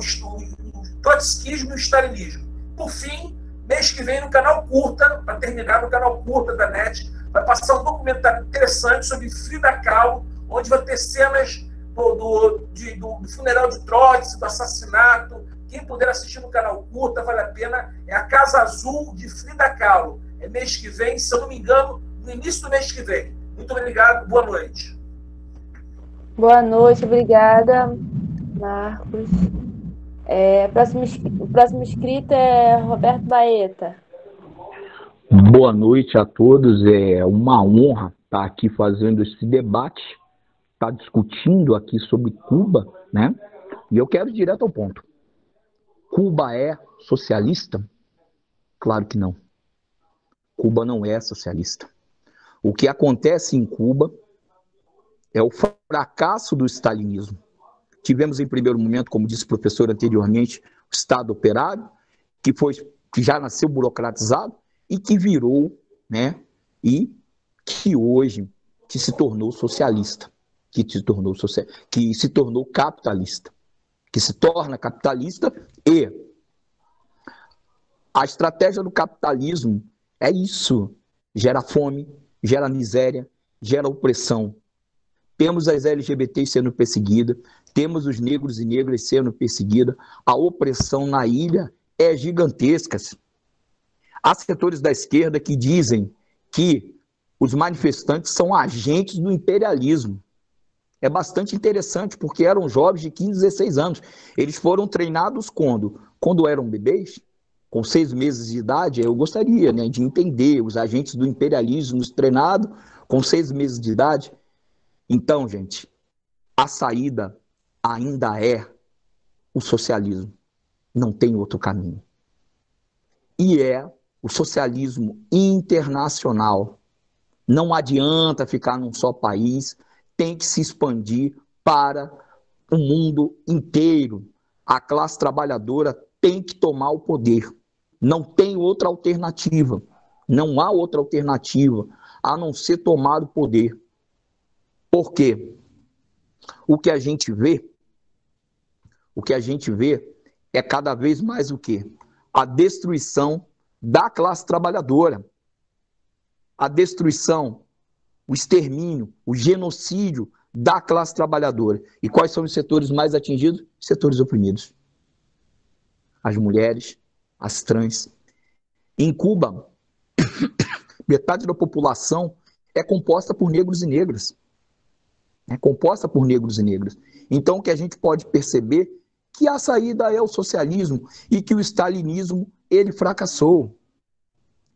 Speaker 6: trotskismo e o stalinismo. Por fim, mês que vem no canal Curta, para terminar, no canal Curta da NET, vai passar um documentário interessante sobre Frida Kahlo, onde vai ter cenas do funeral de Trotsky, do assassinato. Quem puder assistir no canal Curta, vale a pena. É a Casa Azul de Frida Kahlo. É mês que vem, se eu não me engano, no início do mês que vem. Muito obrigado, boa noite.
Speaker 2: Boa noite, obrigada, Marcos. O próximo inscrito é Roberto Baeta.
Speaker 7: Boa noite a todos. É uma honra estar aqui fazendo esse debate, estar discutindo aqui sobre Cuba, né? E eu quero ir direto ao ponto. Cuba é socialista? Claro que não. Cuba não é socialista. O que acontece em Cuba é o fracasso do stalinismo. Tivemos em primeiro momento, como disse o professor anteriormente, o Estado operário, que já nasceu burocratizado e que virou, né? E que hoje se tornou socialista, que se tornou capitalista, que se torna capitalista. E a estratégia do capitalismo é isso: gera fome, gera miséria, gera opressão. Temos as LGBTs sendo perseguidas, temos os negros e negras sendo perseguidas, a opressão na ilha é gigantesca. Há setores da esquerda que dizem que os manifestantes são agentes do imperialismo. É bastante interessante, porque eram jovens de 15, 16 anos. Eles foram treinados quando? Quando eram bebês, com 6 meses de idade. Eu gostaria, né, de entender os agentes do imperialismo treinados com 6 meses de idade. Então, gente, a saída ainda é o socialismo. Não tem outro caminho. E é o socialismo internacional. Não adianta ficar num só país, tem que se expandir para o mundo inteiro. A classe trabalhadora tem que tomar o poder. Não tem outra alternativa. Não há outra alternativa a não ser tomar o poder. Por quê? O que a gente vê é cada vez mais o quê? A destruição da classe trabalhadora. A destruição, o extermínio, o genocídio da classe trabalhadora. E quais são os setores mais atingidos? Os setores oprimidos. As mulheres, as trans. Em Cuba, metade da população é composta por negros e negras. É composta por negros e negras. Então, o que a gente pode perceber que a saída é o socialismo e que o stalinismo, ele fracassou.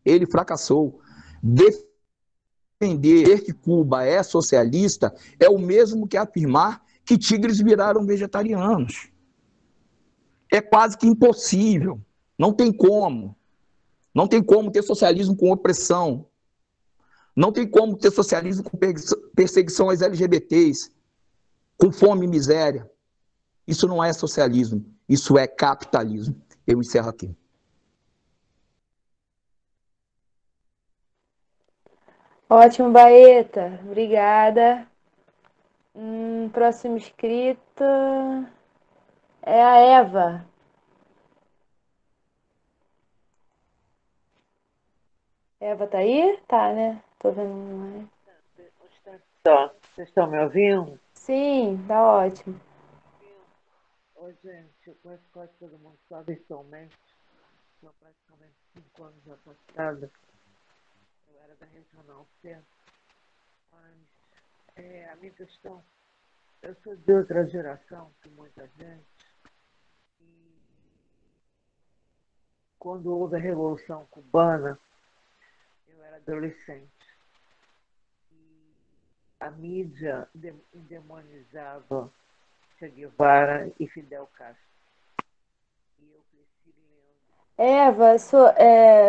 Speaker 7: Ele fracassou. Defender que Cuba é socialista é o mesmo que afirmar que tigres viraram vegetarianos. É quase que impossível. Não tem como. Não tem como ter socialismo com opressão. Não tem como ter socialismo com perseguição às LGBTs, com fome e miséria. Isso não é socialismo, isso é capitalismo. Eu encerro aqui.
Speaker 2: Ótimo, Baeta. Obrigada. Próximo inscrito é a Eva. Eva tá aí? Tá, né? Tô vendo mais.
Speaker 8: Só. Vocês estão me ouvindo?
Speaker 2: Sim, tá ótimo.
Speaker 8: Oi, gente, eu conheço quase todo mundo só virtualmente. Sou praticamente 5 anos afastada. Eu era da Regional Centro. Mas a minha questão Eu sou de outra geração que muita gente. E quando houve a Revolução Cubana, eu era adolescente. E a mídia endemonizava Che Guevara e Fidel Castro. E eu cresci lendo.
Speaker 2: Eva,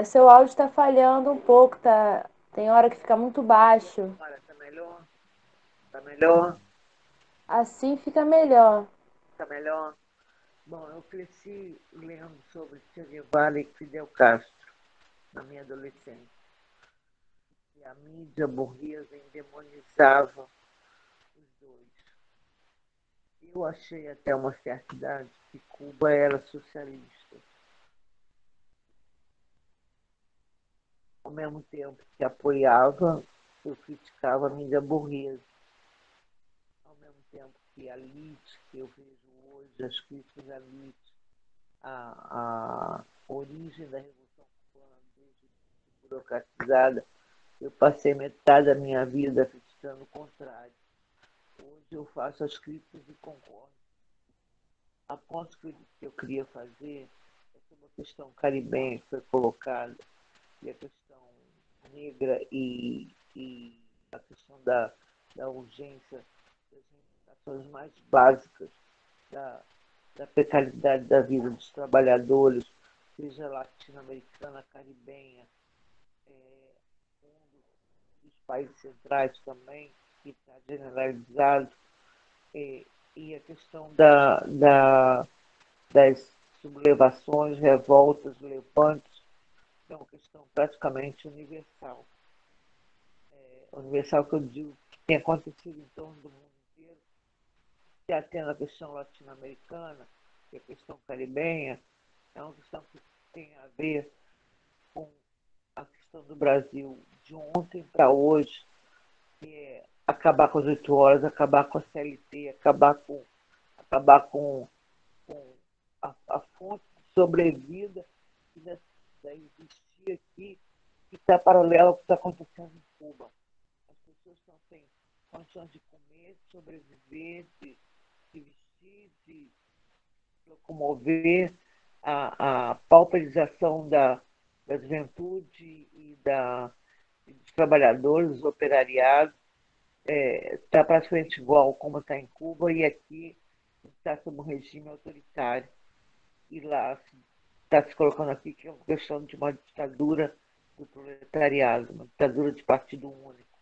Speaker 2: seu áudio está falhando um pouco, tá? Tem hora que fica muito baixo.
Speaker 8: Olha, tá melhor? Tá melhor?
Speaker 2: Assim fica melhor.
Speaker 8: Tá melhor? Bom, eu cresci lendo sobre Che Guevara e Fidel Castro na minha adolescência. E a mídia burguesa endemonizava os dois. Eu achei até uma certa idade que Cuba era socialista. Ao mesmo tempo que apoiava, eu criticava a mídia burguesa. Ao mesmo tempo que a elite, que eu vejo hoje, as críticas à elite, a origem da Revolução Cubana, desde burocratizada, eu passei metade da minha vida criticando o contrário. Hoje eu faço as críticas e concordo. A ponto que eu queria fazer é sobre a questão caribenha que foi colocada, e a questão negra e a questão da urgência das reivindicações mais básicas da precariedade da vida dos trabalhadores, seja latino-americana, caribenha, dos países centrais também, que está generalizado, e a questão das sublevações, revoltas, levantes, é uma questão praticamente universal. Universal que eu digo que tem acontecido em torno do mundo inteiro, se atendo a questão latino-americana, que é a questão caribenha, é uma questão que tem a ver com a questão do Brasil de ontem para hoje, que é acabar com as 8 horas, acabar com a CLT, acabar com a fonte de sobrevida que existir aqui, que está paralelo ao que está acontecendo em Cuba. As pessoas não têm condições de comer, de sobreviver, de vestir, de locomover, a pauperização da juventude e dos trabalhadores, dos operariados, está praticamente igual como está em Cuba, e aqui está sob um regime autoritário. E lá está se colocando aqui que é uma questão de uma ditadura do proletariado, uma ditadura de partido único,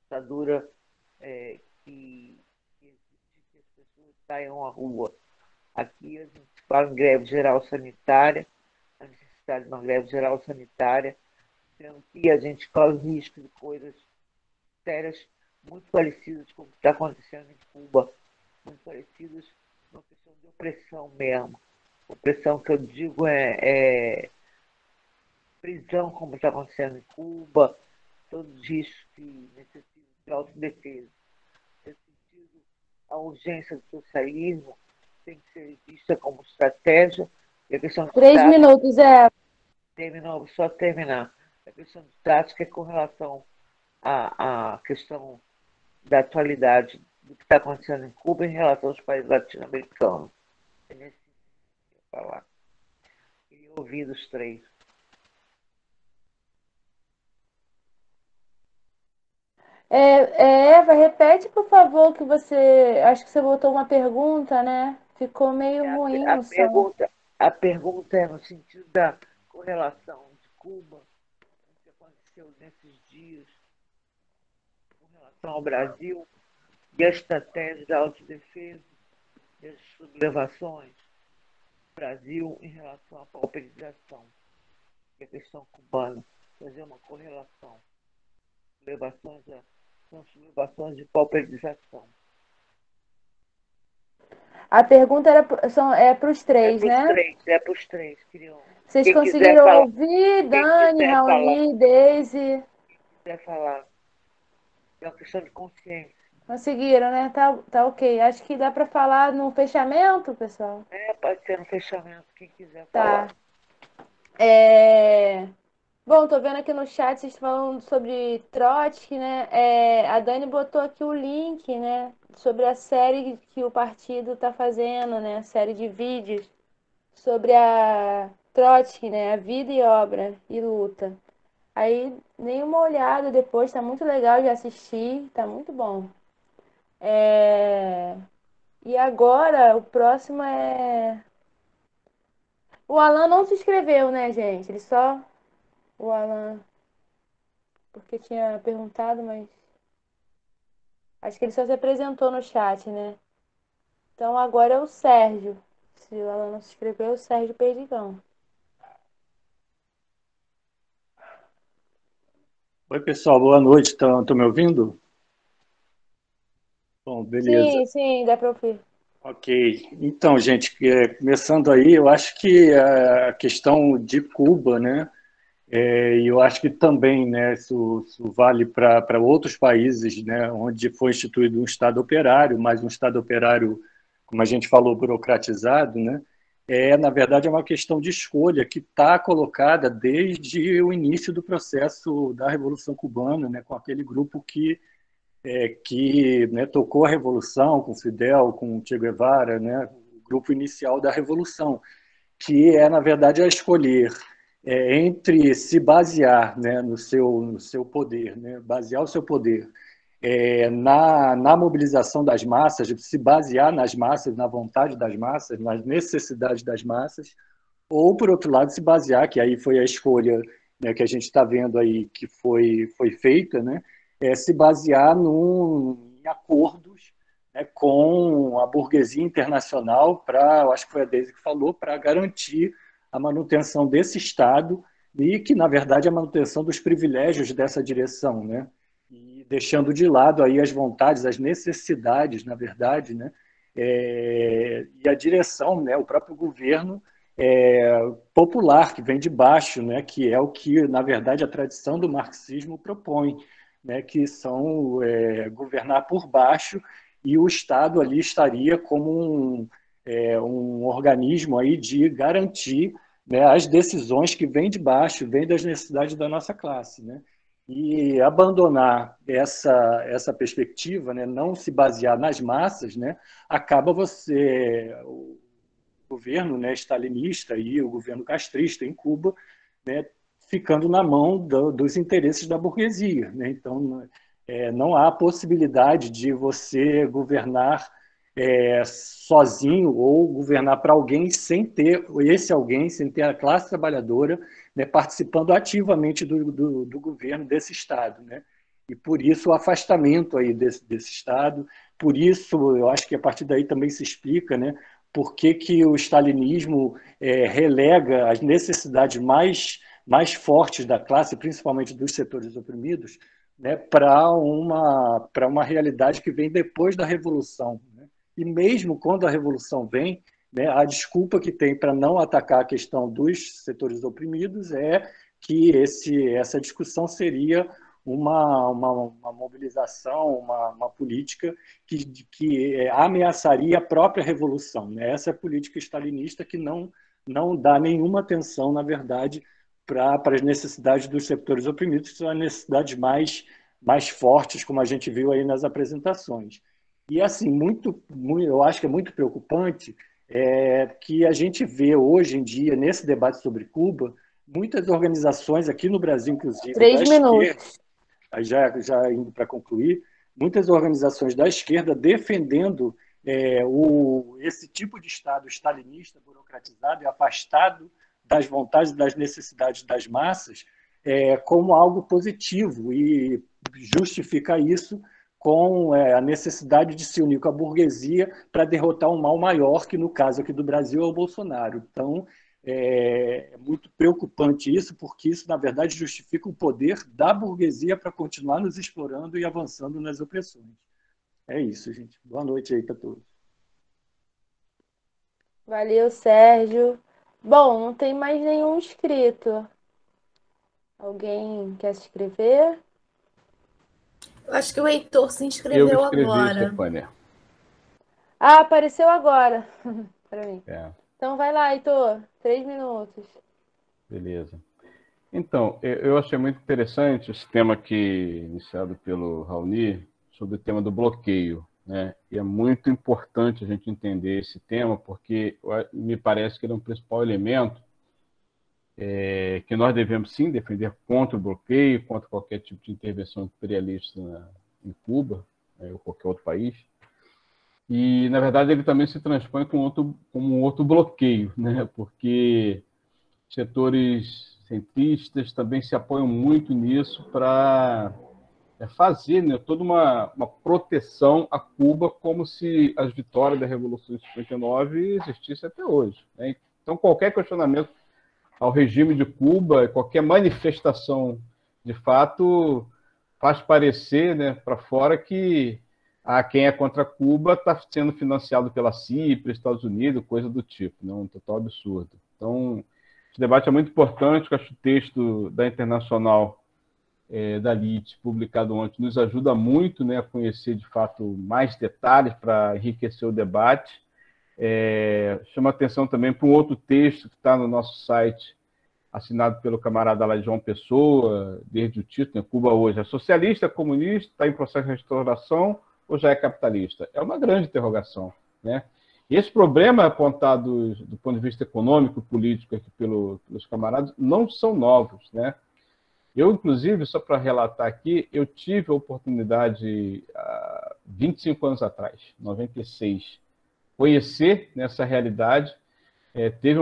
Speaker 8: ditadura que exige que as pessoas saiam à rua. Aqui a gente fala em greve geral sanitária, a necessidade de uma greve geral sanitária, sendo que a gente corre risco de coisas sérias muito parecidas com o que está acontecendo em Cuba, muito parecidas com uma questão de opressão mesmo. Opressão que eu digo é prisão, como está acontecendo em Cuba, todos os riscos que necessitam de autodefesa. Nesse sentido, a urgência do socialismo tem que ser vista como estratégia. E a questão
Speaker 2: 3 minutos,
Speaker 8: Terminou, só terminar. A questão de tática é com relação à questão da atualidade do que está acontecendo em Cuba em relação aos países latino-americanos. É nesse sentido que eu ia falar. Queria ouvir dos três.
Speaker 2: Eva, repete, por favor, que você. Acho que você botou uma pergunta, né? Ficou meio ruim o som.
Speaker 8: A pergunta é no sentido da correlação de Cuba, o que aconteceu nesses dias com relação ao Brasil, e a estratégia da autodefesa e as sublevações do Brasil em relação à pauperização, que é a questão cubana. Fazer uma correlação. São sublevações de pauperização.
Speaker 2: A pergunta é para os três, né?
Speaker 8: É para os três.
Speaker 2: Vocês conseguiram ouvir? Dani, Raoni, Deise?
Speaker 8: Quem quiser falar. É uma questão de consciência.
Speaker 2: Conseguiram, né? Tá ok. Acho que dá para falar no fechamento, pessoal.
Speaker 8: Pode ser no fechamento, quem quiser falar.
Speaker 2: Tá. Bom, tô vendo aqui no chat vocês falando sobre Trotsky, né? A Dani botou aqui o link, né? sobre a série que o partido está fazendo, né? A série de vídeos sobre a Trotsky, né? A vida e obra e luta. Aí, dei uma olhada depois, tá muito legal de assistir, tá muito bom. E agora, o próximo é... O Alan não se inscreveu, né, gente? Ele só... O Alan... Porque tinha perguntado, mas... Acho que ele só se apresentou no chat, né? Então agora é o Sérgio. Se o Alan não se inscreveu, é o Sérgio Perdigão.
Speaker 9: Oi, pessoal, boa noite. Estão me ouvindo? Bom, beleza.
Speaker 2: Sim, dá para ouvir.
Speaker 9: Ok. Então, gente, começando aí, eu acho que a questão de Cuba, né? E eu acho que também, né, isso vale para outros países, né, onde foi instituído um Estado operário, mas um Estado operário, como a gente falou, burocratizado, né? Na verdade, é uma questão de escolha que está colocada desde o início do processo da Revolução Cubana, né, com aquele grupo que né, tocou a Revolução, com Fidel, com Che Guevara, né, o grupo inicial da Revolução, que na verdade, a escolher entre se basear, né, no seu poder, né, basear o seu poder na mobilização das massas, se basear nas massas, na vontade das massas, nas necessidades das massas, ou, por outro lado, se basear, que aí foi a escolha, né, que a gente está vendo aí que foi feita, né, se basear em acordos, né, com a burguesia internacional para, eu acho que foi a Deise que falou, para garantir a manutenção desse Estado e que, na verdade, a manutenção dos privilégios dessa direção, né, e deixando de lado aí as vontades, as necessidades, na verdade, né, e a direção, né, o próprio governo popular, que vem de baixo, né, que é o que, na verdade, a tradição do marxismo propõe, né, que são governar por baixo, e o Estado ali estaria como um organismo aí de garantir, né, as decisões que vêm de baixo, vêm das necessidades da nossa classe, né? E abandonar essa perspectiva, né, não se basear nas massas, né, acaba o governo, né, stalinista e o governo castrista em Cuba, né, ficando na mão dos interesses da burguesia, né? Então, não há possibilidade de você governar sozinho ou governar para alguém sem ter sem ter a classe trabalhadora, né, participando ativamente do governo desse Estado, né? E por isso o afastamento aí desse Estado, por isso eu acho que a partir daí também se explica, né, por que o stalinismo relega as necessidades mais fortes da classe, principalmente dos setores oprimidos, né, para uma realidade que vem depois da Revolução, né? E mesmo quando a Revolução vem, né, a desculpa que tem para não atacar a questão dos setores oprimidos é que essa discussão seria uma mobilização, uma política que ameaçaria a própria revolução, né? Essa é a política stalinista que não dá nenhuma atenção, na verdade, para as necessidades dos setores oprimidos, que são as necessidades mais fortes, como a gente viu aí nas apresentações. E, assim, eu acho que é muito preocupante que a gente vê hoje em dia, nesse debate sobre Cuba, muitas organizações aqui no Brasil, inclusive,
Speaker 2: 3 minutos.
Speaker 9: Já indo para concluir, muitas organizações da esquerda defendendo esse tipo de Estado stalinista, burocratizado e afastado das vontades e das necessidades das massas como algo positivo e justifica isso com a necessidade de se unir com a burguesia para derrotar um mal maior, que no caso aqui do Brasil é o Bolsonaro. Então, é muito preocupante isso, porque isso, na verdade, justifica o poder da burguesia para continuar nos explorando e avançando nas opressões. É isso, gente. Boa noite aí para todos.
Speaker 2: Valeu, Sérgio. Bom, não tem mais nenhum inscrito. Alguém quer se inscrever?
Speaker 3: Eu acho que o Heitor se inscreveu
Speaker 10: Eu me inscrevi,
Speaker 3: agora.
Speaker 10: Stefânia.
Speaker 2: Ah, apareceu agora. Para mim.
Speaker 10: É,
Speaker 2: Então vai lá, Heitor. 3 minutos.
Speaker 10: beleza. Então, eu achei muito interessante esse tema aqui, iniciado pelo Raoni, sobre o tema do bloqueio. né? E é muito importante a gente entender esse tema, porque me parece que ele é um principal elemento que nós devemos, sim, defender contra o bloqueio, contra qualquer tipo de intervenção imperialista em Cuba, ou qualquer outro país. E, na verdade, ele também se transpõe como um outro bloqueio, né? Porque setores centristas também se apoiam muito nisso para fazer, né, toda uma proteção a Cuba, como se as vitórias da Revolução de 59 existissem até hoje, né? Então, qualquer questionamento ao regime de Cuba, qualquer manifestação de fato, faz parecer, né, para fora que quem é contra Cuba está sendo financiado pela CIA, pelos Estados Unidos, coisa do tipo, né? Um total absurdo. Então, esse debate é muito importante, acho que o texto da Internacional da LIT, publicado ontem, nos ajuda muito, né, a conhecer, de fato, mais detalhes para enriquecer o debate. Chama atenção também para um outro texto que está no nosso site, assinado pelo camarada lá João Pessoa, desde o título, né, Cuba hoje é socialista, comunista, está em processo de restauração ou já é capitalista? É uma grande interrogação, né? E esse problema apontado do ponto de vista econômico e político aqui pelos camaradas não são novos, né? Eu, inclusive, só para relatar aqui, eu tive a oportunidade, há 25 anos atrás, 96, conhecer nessa realidade. Teve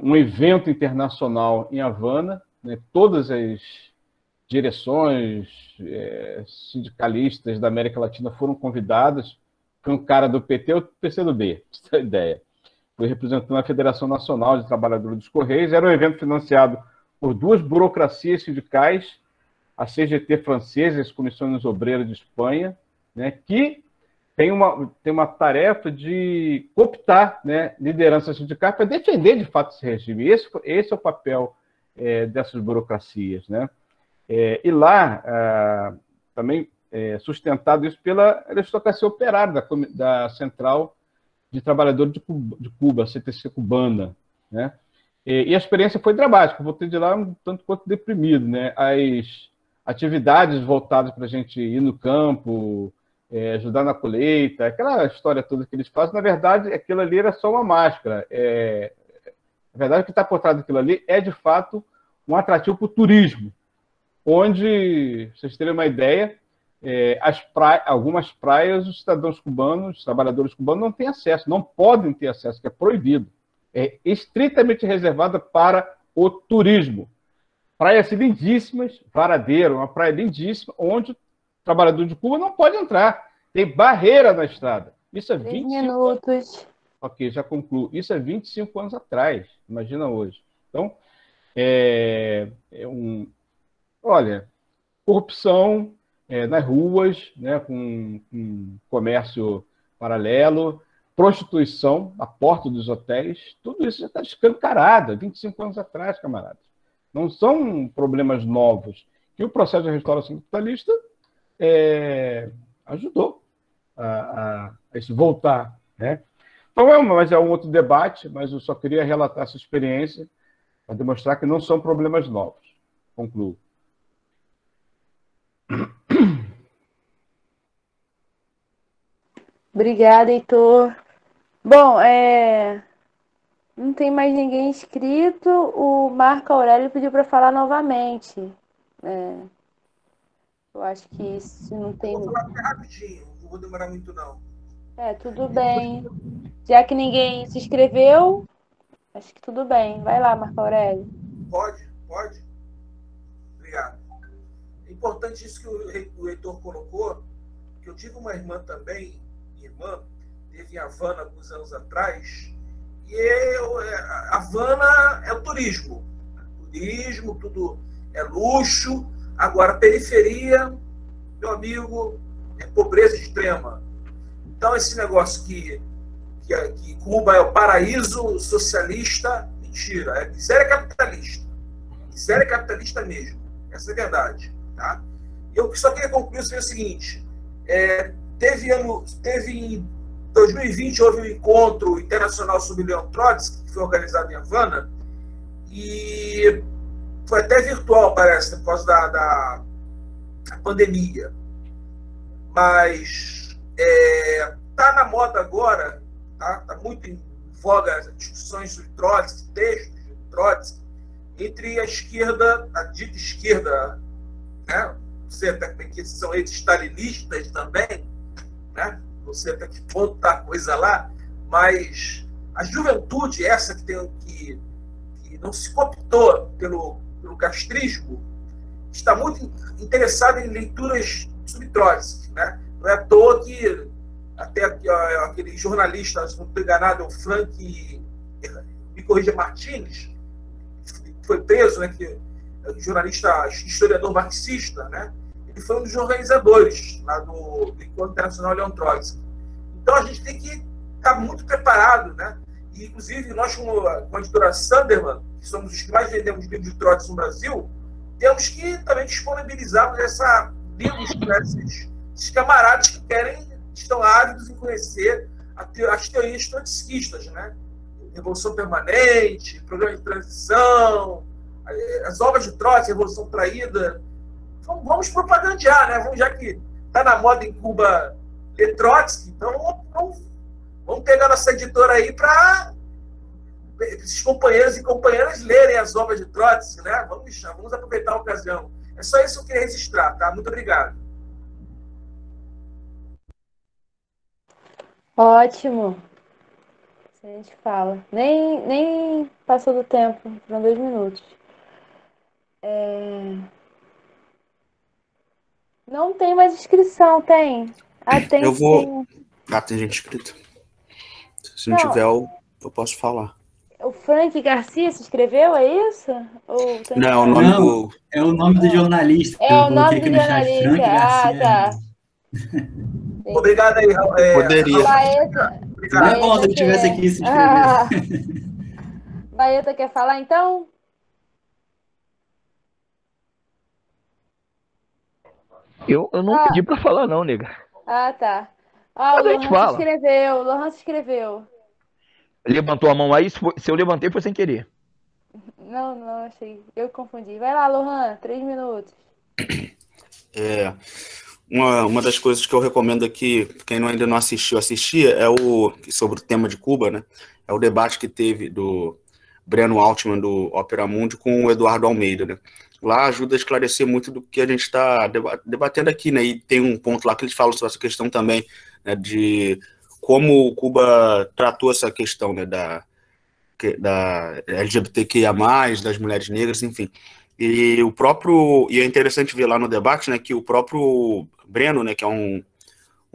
Speaker 10: um evento internacional em Havana, né? Todas as direções sindicalistas da América Latina foram convidadas. Foi um cara do PT ou do PCdoB, pra você ter ideia. Foi representando a Federação Nacional de Trabalhadores dos Correios. Era um evento financiado por duas burocracias sindicais, a CGT francesa e as Comissões Obreiras de Espanha, né, que tem uma tarefa de cooptar, né, lideranças sindicais para defender, de fato, esse regime. Esse é o papel dessas burocracias, né? E lá, também, sustentado isso pela aristocracia operária da Central de Trabalhadores de Cuba, a CTC cubana, né? E a experiência foi dramática. Eu voltei de lá um tanto quanto deprimido, né? As atividades voltadas para a gente ir no campo, ajudar na colheita, aquela história toda que eles fazem, na verdade, aquilo ali era só uma máscara. Na verdade, o que está por trás daquilo ali é, de fato, um atrativo para o turismo, onde, vocês terem uma ideia, algumas praias, os cidadãos cubanos, os trabalhadores cubanos não têm acesso, não podem ter acesso, que é proibido. É estritamente reservada para o turismo. Praias lindíssimas, Varadeiro, uma praia lindíssima, onde o trabalhador de Cuba não pode entrar. Tem barreira na estrada. Isso é
Speaker 2: 3 minutos.
Speaker 10: Ok, já concluo. Isso é 25 anos atrás. Imagina hoje. Então, olha, corrupção nas ruas, né, com comércio paralelo, prostituição à porta dos hotéis, tudo isso já está escancarado, 25 anos atrás, camaradas. Não são problemas novos, que o processo de restauração capitalista ajudou a se voltar, né? Então, mas é um outro debate, mas eu só queria relatar essa experiência para demonstrar que não são problemas novos. Concluo.
Speaker 2: Obrigada, Heitor. Bom, não tem mais ninguém inscrito. O Marco Aurélio pediu para falar novamente. Eu acho que se não tem...
Speaker 6: Vou falar até rapidinho, não vou demorar muito, não.
Speaker 2: Tudo bem. Já que ninguém se inscreveu, acho que tudo bem. Vai lá, Marco Aurélio.
Speaker 6: Pode. Obrigado. É importante isso que o Heitor colocou, que eu tive uma irmã também, minha irmã, teve em Havana alguns anos atrás, e Havana é o turismo. Turismo, tudo é luxo. Agora, periferia, meu amigo, é pobreza extrema. Então, esse negócio que Cuba é o paraíso socialista, mentira, é miséria capitalista. Miséria capitalista mesmo. Essa é a verdade. Tá? Eu só queria concluir o seguinte, teve em 2020, houve um encontro internacional sobre Leon Trotsky, que foi organizado em Havana, e foi até virtual, parece, por causa da pandemia. mas está na moda agora, tá muito em voga as discussões sobre Trotsky, textos de Trotsky, entre a esquerda, a dita esquerda, né? Não sei até que são eles stalinistas também, né? Não sei até que ponto está a coisa lá, mas a juventude, essa que não se cooptou pelo castrismo, está muito interessada em leituras sobre Trotsky, né? Não é à toa que até aquele jornalista, se não estou enganado, é o Frank, me corrija, Martins, que foi preso, né? Que é um jornalista, historiador marxista, né? Ele foi um dos organizadores lá do Encontro Internacional Leon Trotsky. Então a gente tem que estar muito preparado, né? E, inclusive, nós, como a editora Sanderman, que somos os que mais vendemos livros de Trotsky no Brasil, temos que também disponibilizar livros para esses camaradas que estão ávidos em conhecer as teorias trotskistas, né? Revolução Permanente, Programa de Transição, as obras de Trotsky, Revolução Traída. Então, vamos propagandear, né? Já que está na moda em Cuba ler Trotsky, então vamos pegar nossa editora aí para esses companheiros e companheiras lerem as obras de Trotsky, né? Vamos aproveitar a ocasião. É só isso que eu queria registrar, tá? Muito obrigado.
Speaker 2: Ótimo. A gente fala. Nem passou do tempo, foram 2 minutos. Não tem mais inscrição, tem? Tem.
Speaker 11: Eu vou. Tem gente inscrita. Se não tiver, eu posso falar.
Speaker 2: O Frank Garcia se inscreu, é isso?
Speaker 11: Não, é o nome do...
Speaker 1: É o nome do jornalista.
Speaker 2: É o nome do jornalista.
Speaker 1: Frank
Speaker 2: tá.
Speaker 6: Obrigado aí, Raul.
Speaker 11: Poderia.
Speaker 2: Baeta,
Speaker 1: é bom se ele estivesse aqui se inscrever.
Speaker 2: Baeta quer falar, então?
Speaker 7: Eu não pedi para falar, não, nega.
Speaker 2: Tá. O Lohan se inscreveu.
Speaker 7: Levantou a mão aí? Se eu levantei, foi sem querer.
Speaker 2: Não, achei. Eu confundi. Vai lá, Lohan, 3 minutos.
Speaker 11: Uma das coisas que eu recomendo aqui, quem ainda não assistiu, sobre o tema de Cuba, né? É o debate que teve do Breno Altman, do Opera Mundi, com o Eduardo Almeida, né? Lá ajuda a esclarecer muito do que a gente está debatendo aqui, né? E tem um ponto lá que eles falam sobre essa questão também, né, de como Cuba tratou essa questão, né, da LGBTQIA+, das mulheres negras, enfim. E é interessante ver lá no debate, né, que o próprio Breno, né, que é um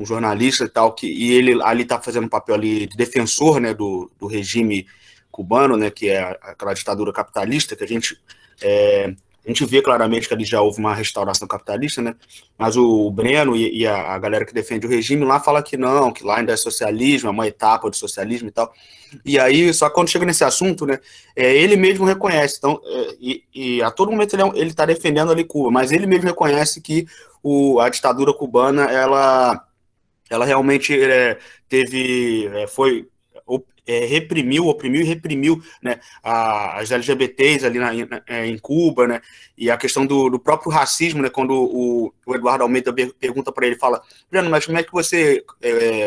Speaker 11: jornalista e tal, e ele ali está fazendo um papel ali de defensor, né, do regime cubano, né, que é aquela ditadura capitalista, que a gente vê claramente que ali já houve uma restauração capitalista, né? Mas o Breno e a galera que defende o regime lá fala que não, que lá ainda é socialismo, é uma etapa do socialismo e tal. E aí, só quando chega nesse assunto, né, ele mesmo reconhece, então, e a todo momento ele está defendendo ali Cuba, mas ele mesmo reconhece que a ditadura cubana, ela realmente oprimiu e reprimiu, né, as LGBTs ali em Cuba, né, e a questão do próprio racismo, né, quando o Eduardo Almeida pergunta para ele, fala, Breno, mas como é que você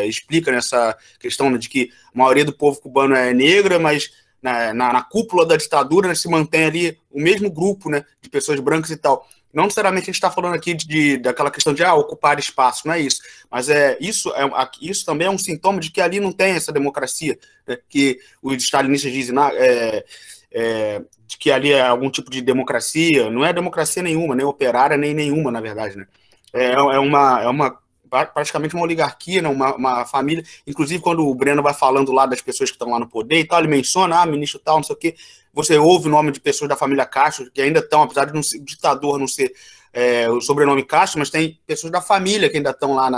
Speaker 11: explica nessa questão, né, de que a maioria do povo cubano é negra, mas na cúpula da ditadura, né, se mantém ali o mesmo grupo, né, de pessoas brancas e tal. Não necessariamente a gente está falando aqui daquela questão de ocupar espaço, não é isso. Mas isso também é um sintoma de que ali não tem essa democracia, né, que os stalinistas dizem de que ali é algum tipo de democracia. Não é democracia nenhuma, nem operária, nem nenhuma, na verdade. Né? Praticamente uma oligarquia, né, uma família. Inclusive, quando o Breno vai falando lá das pessoas que estão lá no poder e tal, ele menciona, ministro tal, não sei o quê. Você ouve o nome de pessoas da família Castro, que ainda estão, apesar de não ser, o ditador não ser o sobrenome Castro, mas tem pessoas da família que ainda estão lá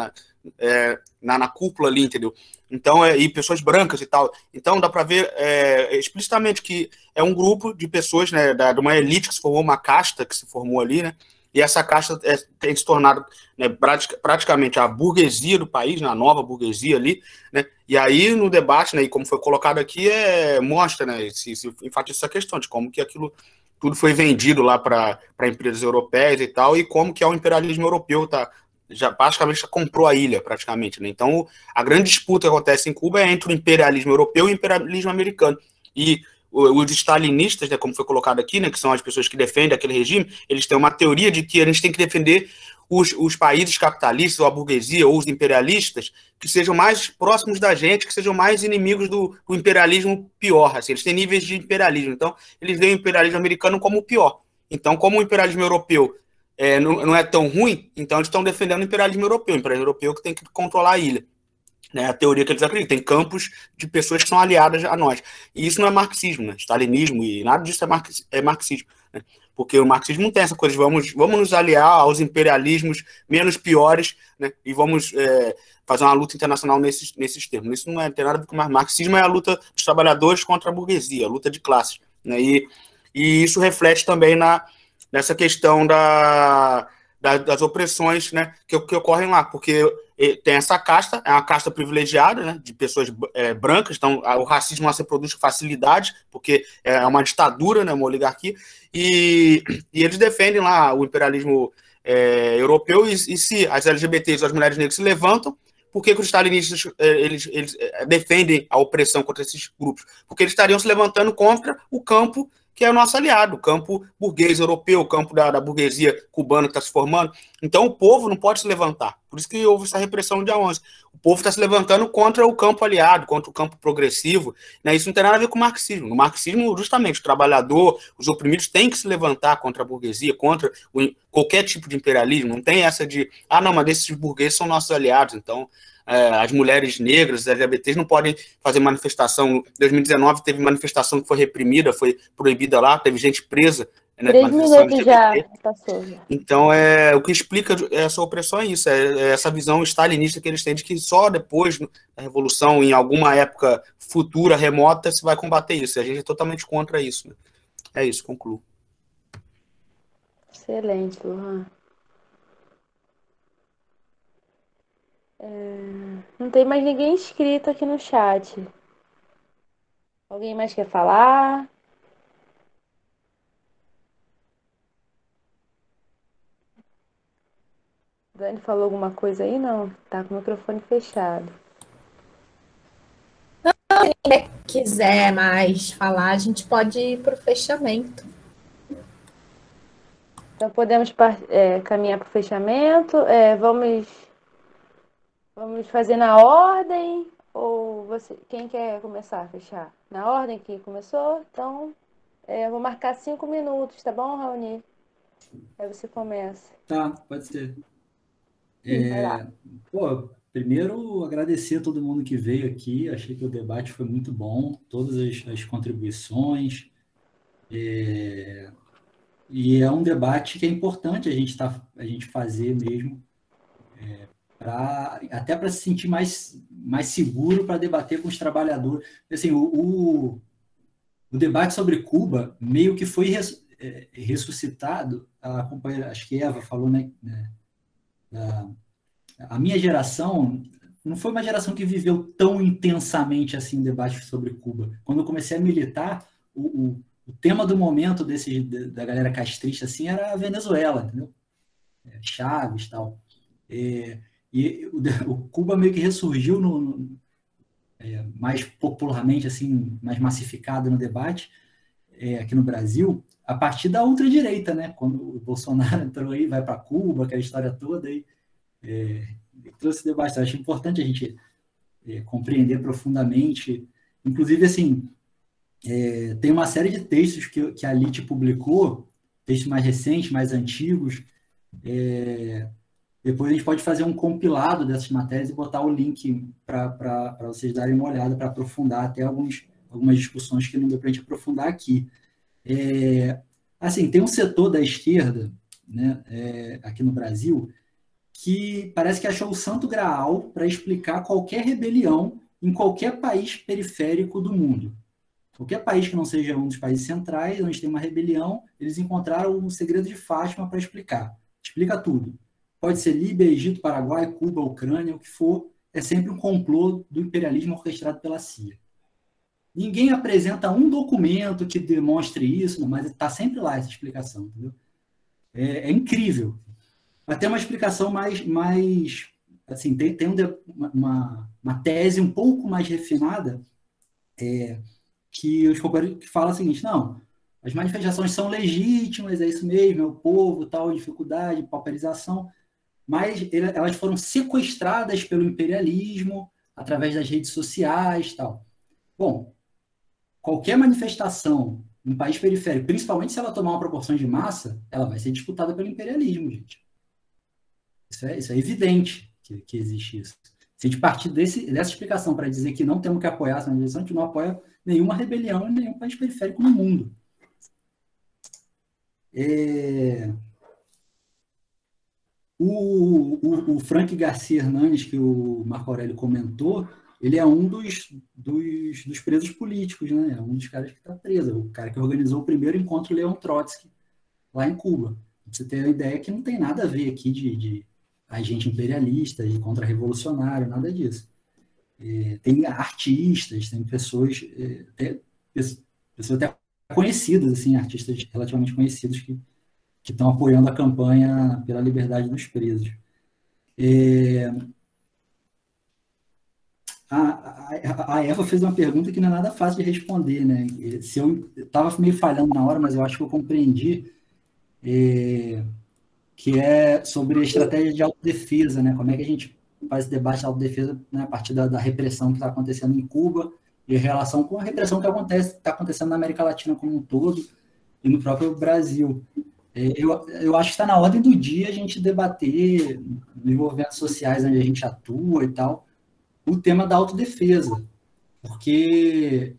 Speaker 11: na cúpula ali, entendeu? Então, e pessoas brancas e tal. Então, dá para ver explicitamente que é um grupo de pessoas, né, de uma elite que se formou, uma casta que se formou ali, né? E essa casta tem se tornado, né, praticamente a burguesia do país, né, a nova burguesia ali, né? E aí no debate, né, e como foi colocado aqui, mostra, né, se enfatiza essa questão de como que aquilo tudo foi vendido lá para empresas europeias e tal, e como que o imperialismo europeu está basicamente já comprou a ilha, praticamente, né? Então, a grande disputa que acontece em Cuba é entre o imperialismo europeu e o imperialismo americano. E os stalinistas, né, como foi colocado aqui, né, que são as pessoas que defendem aquele regime, eles têm uma teoria de que a gente tem que defender os países capitalistas, ou a burguesia, ou os imperialistas, que sejam mais próximos da gente, que sejam mais inimigos do imperialismo pior. Assim, eles têm níveis de imperialismo. Então, eles veem o imperialismo americano como o pior. Então, como o imperialismo europeu não é tão ruim, então eles estão defendendo o imperialismo europeu que tem que controlar a ilha. Né, a teoria que eles acreditam, tem campos de pessoas que são aliadas a nós. E isso não é marxismo, né? Stalinismo e nada disso é marxismo. Né? Porque o marxismo não tem essa coisa de vamos nos aliar aos imperialismos menos piores, né? E vamos fazer uma luta internacional nesses termos. Isso não tem nada a ver com marxismo, é a luta dos trabalhadores contra a burguesia, a luta de classes. Né? E isso reflete também nessa questão das opressões, né, que ocorrem lá, porque tem essa casta, é uma casta privilegiada, né, de pessoas brancas, então o racismo lá se produz com facilidade, porque é uma ditadura, né, uma oligarquia, e eles defendem lá o imperialismo europeu, e se as LGBTs, as mulheres negras se levantam, por que os stalinistas eles defendem a opressão contra esses grupos? Porque eles estariam se levantando contra o campo que é o nosso aliado, o campo burguês europeu, o campo da burguesia cubana que está se formando. Então o povo não pode se levantar. Por isso que houve essa repressão no dia 11. O povo está se levantando contra o campo aliado, contra o campo progressivo. Né? Isso não tem nada a ver com o marxismo. No marxismo, justamente, o trabalhador, os oprimidos têm que se levantar contra a burguesia, contra qualquer tipo de imperialismo. Não tem essa de, não, mas esses burgueses são nossos aliados, então as mulheres negras, as LGBTs não podem fazer manifestação. Em 2019 teve manifestação que foi reprimida, foi proibida lá, teve gente presa. Né,
Speaker 2: 3 minutos já passou.
Speaker 11: Então, o que explica essa opressão é isso, essa visão stalinista que eles têm de que só depois da Revolução, em alguma época futura, remota, se vai combater isso. E a gente é totalmente contra isso. Né? É isso, concluo.
Speaker 2: Excelente, Lohan. Não tem mais ninguém inscrito aqui no chat. Alguém mais quer falar? Dani falou alguma coisa aí? Não, tá com o microfone fechado.
Speaker 3: Se ninguém quiser mais falar, a gente pode ir para o fechamento.
Speaker 2: Então podemos caminhar para o fechamento. Vamos fazer na ordem, ou quem quer começar a fechar? Na ordem que começou? Então, eu vou marcar 5 minutos, tá bom, Raoni? Aí você começa.
Speaker 1: Tá, pode ser.
Speaker 2: Vai lá.
Speaker 1: Primeiro, agradecer a todo mundo que veio aqui. Achei que o debate foi muito bom, todas as contribuições. E é um debate que é importante a gente fazer mesmo, até para se sentir mais seguro para debater com os trabalhadores. Assim, o debate sobre Cuba meio que foi ressuscitado, a companheira, acho que Eva falou, né? A minha geração não foi uma geração que viveu tão intensamente assim o debate sobre Cuba. Quando eu comecei a militar, o tema do momento da galera castrista assim, era a Venezuela, entendeu? Chaves e tal. E o Cuba meio que ressurgiu mais popularmente, assim, mais massificado no debate aqui no Brasil, a partir da ultradireita, né? Quando o Bolsonaro entrou aí, vai para Cuba, aquela história toda, aí trouxe debate. Eu acho importante a gente compreender profundamente. Inclusive, assim, tem uma série de textos que a LIT publicou, textos mais recentes, mais antigos. Depois a gente pode fazer um compilado dessas matérias e botar o link para vocês darem uma olhada, para aprofundar até algumas discussões que não deu para a gente aprofundar aqui. Assim, tem um setor da esquerda, né, aqui no Brasil, que parece que achou o santo graal para explicar qualquer rebelião em qualquer país periférico do mundo. Qualquer país que não seja um dos países centrais, onde tem uma rebelião, eles encontraram o segredo de Fátima para explicar. Explica tudo. Pode ser Líbia, Egito, Paraguai, Cuba, Ucrânia, o que for, é sempre um complô do imperialismo orquestrado pela CIA. Ninguém apresenta um documento que demonstre isso, mas está sempre lá essa explicação, entendeu? É incrível. Mas tem uma explicação mais assim, tem uma tese um pouco mais refinada, que os companheiros que fala o seguinte: não, as manifestações são legítimas, é isso mesmo, é o povo, tal, dificuldade, pauperização, mas elas foram sequestradas pelo imperialismo através das redes sociais, tal. Bom, qualquer manifestação em um país periférico, principalmente se ela tomar uma proporção de massa, ela vai ser disputada pelo imperialismo, gente. Isso é evidente que existe isso. Se a gente partir dessa explicação para dizer que não temos que apoiar essa manifestação, a gente não apoia nenhuma rebelião em nenhum país periférico no mundo. O Frank Garcia Hernanes, que o Marco Aurélio comentou, ele é um dos presos políticos, né? É um dos caras que está preso, o cara que organizou o primeiro encontro Leon Trotsky lá em Cuba. Você tem a ideia que não tem nada a ver aqui de agente imperialista, de contra-revolucionário, nada disso. Tem artistas, tem pessoas até conhecidas, assim, artistas relativamente conhecidos que estão apoiando a campanha pela liberdade dos presos. A Eva fez uma pergunta que não é nada fácil de responder, né? Se eu estava meio falhando na hora, mas eu acho que eu compreendi, que é sobre a estratégia de autodefesa, né? Como é que a gente faz esse debate de autodefesa, né, a partir da repressão que está acontecendo em Cuba e em relação com a repressão que está acontecendo na América Latina como um todo e no próprio Brasil. Eu acho que está na ordem do dia a gente debater nos movimentos sociais onde a gente atua e tal, o tema da autodefesa, porque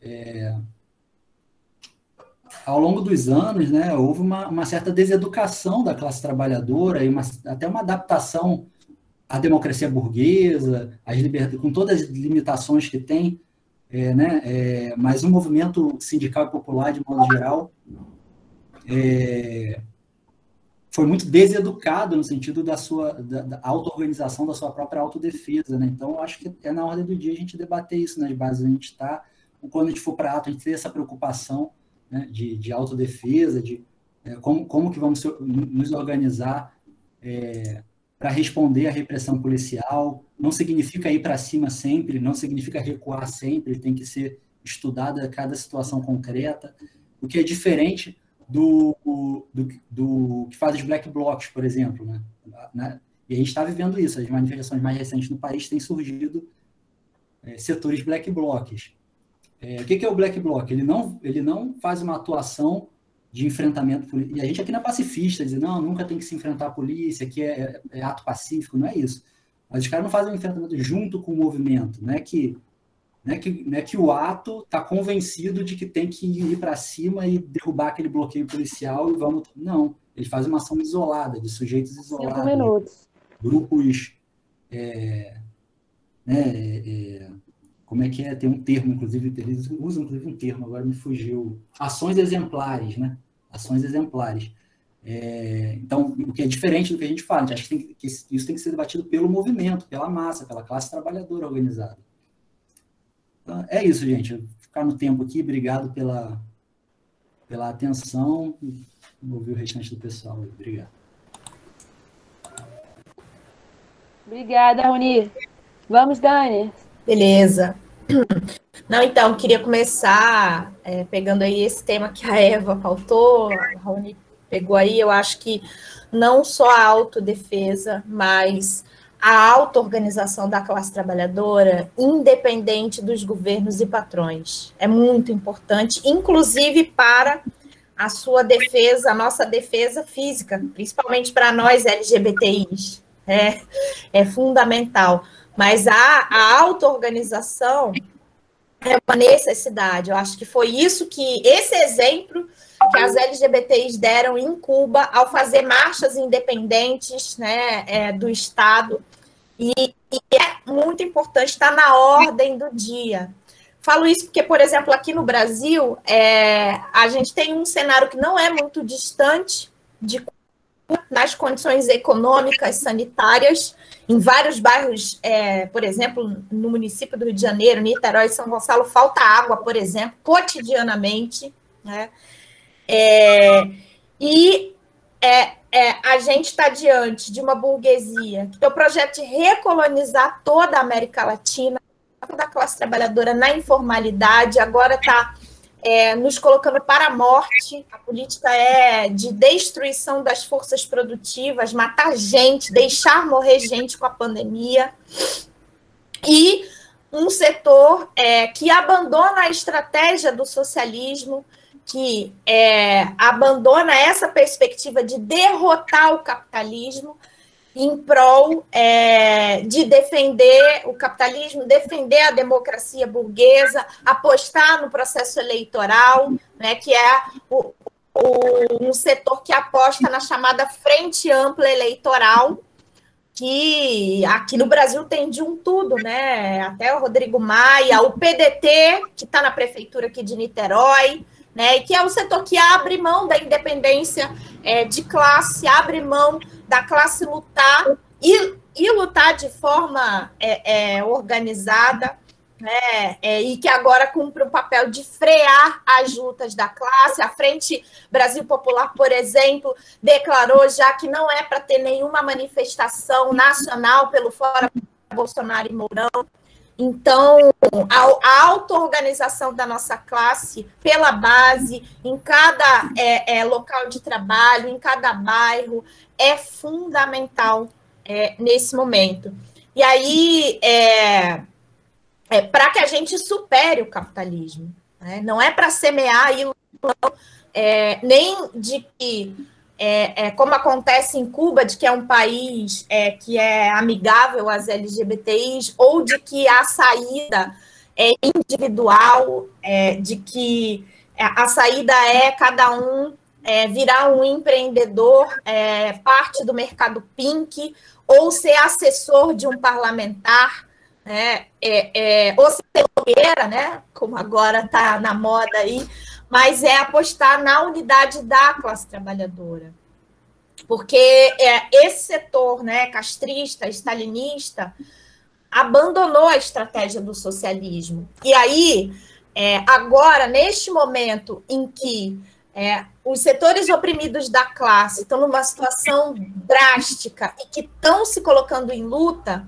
Speaker 1: ao longo dos anos, né, houve uma certa deseducação da classe trabalhadora e até uma adaptação à democracia burguesa, com todas as limitações que tem, mas um movimento sindical e popular, de modo geral, foi muito deseducado no sentido da auto-organização, da sua própria autodefesa, né? Então, eu acho que é na ordem do dia a gente debater isso nas bases onde a gente está. Quando a gente for para ato, a gente ter essa preocupação, né, de autodefesa, de como que vamos nos organizar para responder à repressão policial. Não significa ir para cima sempre, não significa recuar sempre, tem que ser estudada cada situação concreta, o que é diferente do que faz os black blocs, por exemplo, né? E a gente está vivendo isso. As manifestações mais recentes no país têm surgido setores black blocs. O que é o black bloc? Ele não faz uma atuação de enfrentamento político. E a gente aqui não é pacifista, dizer, não, nunca tem que se enfrentar a polícia, aqui é ato pacífico, não é isso. Mas os caras não fazem um enfrentamento junto com o movimento, não é que o ato está convencido de que tem que ir para cima e derrubar aquele bloqueio policial e vamos... Não, eles fazem uma ação isolada, de sujeitos isolados.
Speaker 2: 5 minutos.
Speaker 1: Grupos... como é que é? Tem um termo, inclusive, eles usam inclusive um termo, agora me fugiu. Ações exemplares, né? Ações exemplares. Então, o que é diferente do que a gente fala, a gente acha que isso tem que ser debatido pelo movimento, pela massa, pela classe trabalhadora organizada. Então, é isso, gente. Eu vou ficar no tempo aqui. Obrigado pela atenção. Vou ouvir o restante do pessoal. Obrigado.
Speaker 2: Obrigada, Raoni. Vamos, Dani.
Speaker 3: Beleza. Não, então, queria começar pegando aí esse tema que a Eva pautou, a Raoni pegou aí. Eu acho que não só a autodefesa, mas a auto-organização da classe trabalhadora, independente dos governos e patrões, é muito importante, inclusive para a sua defesa, a nossa defesa física, principalmente para nós LGBTIs, é fundamental. Mas a auto-organização é uma necessidade. Eu acho que foi isso esse exemplo que as LGBTIs deram em Cuba ao fazer marchas independentes, né, do Estado. E é muito importante, está na ordem do dia. Falo isso porque, por exemplo, aqui no Brasil, a gente tem um cenário que não é muito distante de Cuba, nas condições econômicas, sanitárias, em vários bairros, por exemplo, no município do Rio de Janeiro, Niterói e São Gonçalo, falta água, por exemplo, cotidianamente, né? a gente está diante de uma burguesia que tem o projeto de recolonizar toda a América Latina, da classe trabalhadora na informalidade, agora está nos colocando para a morte. A política é de destruição das forças produtivas, matar gente, deixar morrer gente com a pandemia. E um setor que abandona a estratégia do socialismo, que abandona essa perspectiva de derrotar o capitalismo em prol de defender o capitalismo, defender a democracia burguesa, apostar no processo eleitoral, né, que é um setor que aposta na chamada Frente Ampla Eleitoral, que aqui no Brasil tem de um tudo, né? Até o Rodrigo Maia, o PDT, que está na prefeitura aqui de Niterói, né? E que é o setor que abre mão da independência de classe, abre mão da classe lutar e lutar de forma organizada, né? E que agora cumpre o papel de frear as lutas da classe. A Frente Brasil Popular, por exemplo, declarou já que não é para ter nenhuma manifestação nacional pelo Fora Bolsonaro e Mourão. Então, a auto-organização da nossa classe pela base, em cada local de trabalho, em cada bairro, é fundamental nesse momento. E aí, para que a gente supere o capitalismo, né? Não é para semear a ilusão, nem de que, como acontece em Cuba, de que é um país que é amigável às LGBTIs, ou de que a saída é individual, de que a saída é cada um virar um empreendedor, parte do mercado pink, ou ser assessor de um parlamentar, ou ser blogueira, né, como agora está na moda aí, mas é apostar na unidade da classe trabalhadora. Porque esse setor, né, castrista, stalinista, abandonou a estratégia do socialismo. E aí, agora, neste momento em que os setores oprimidos da classe estão numa situação drástica e que estão se colocando em luta,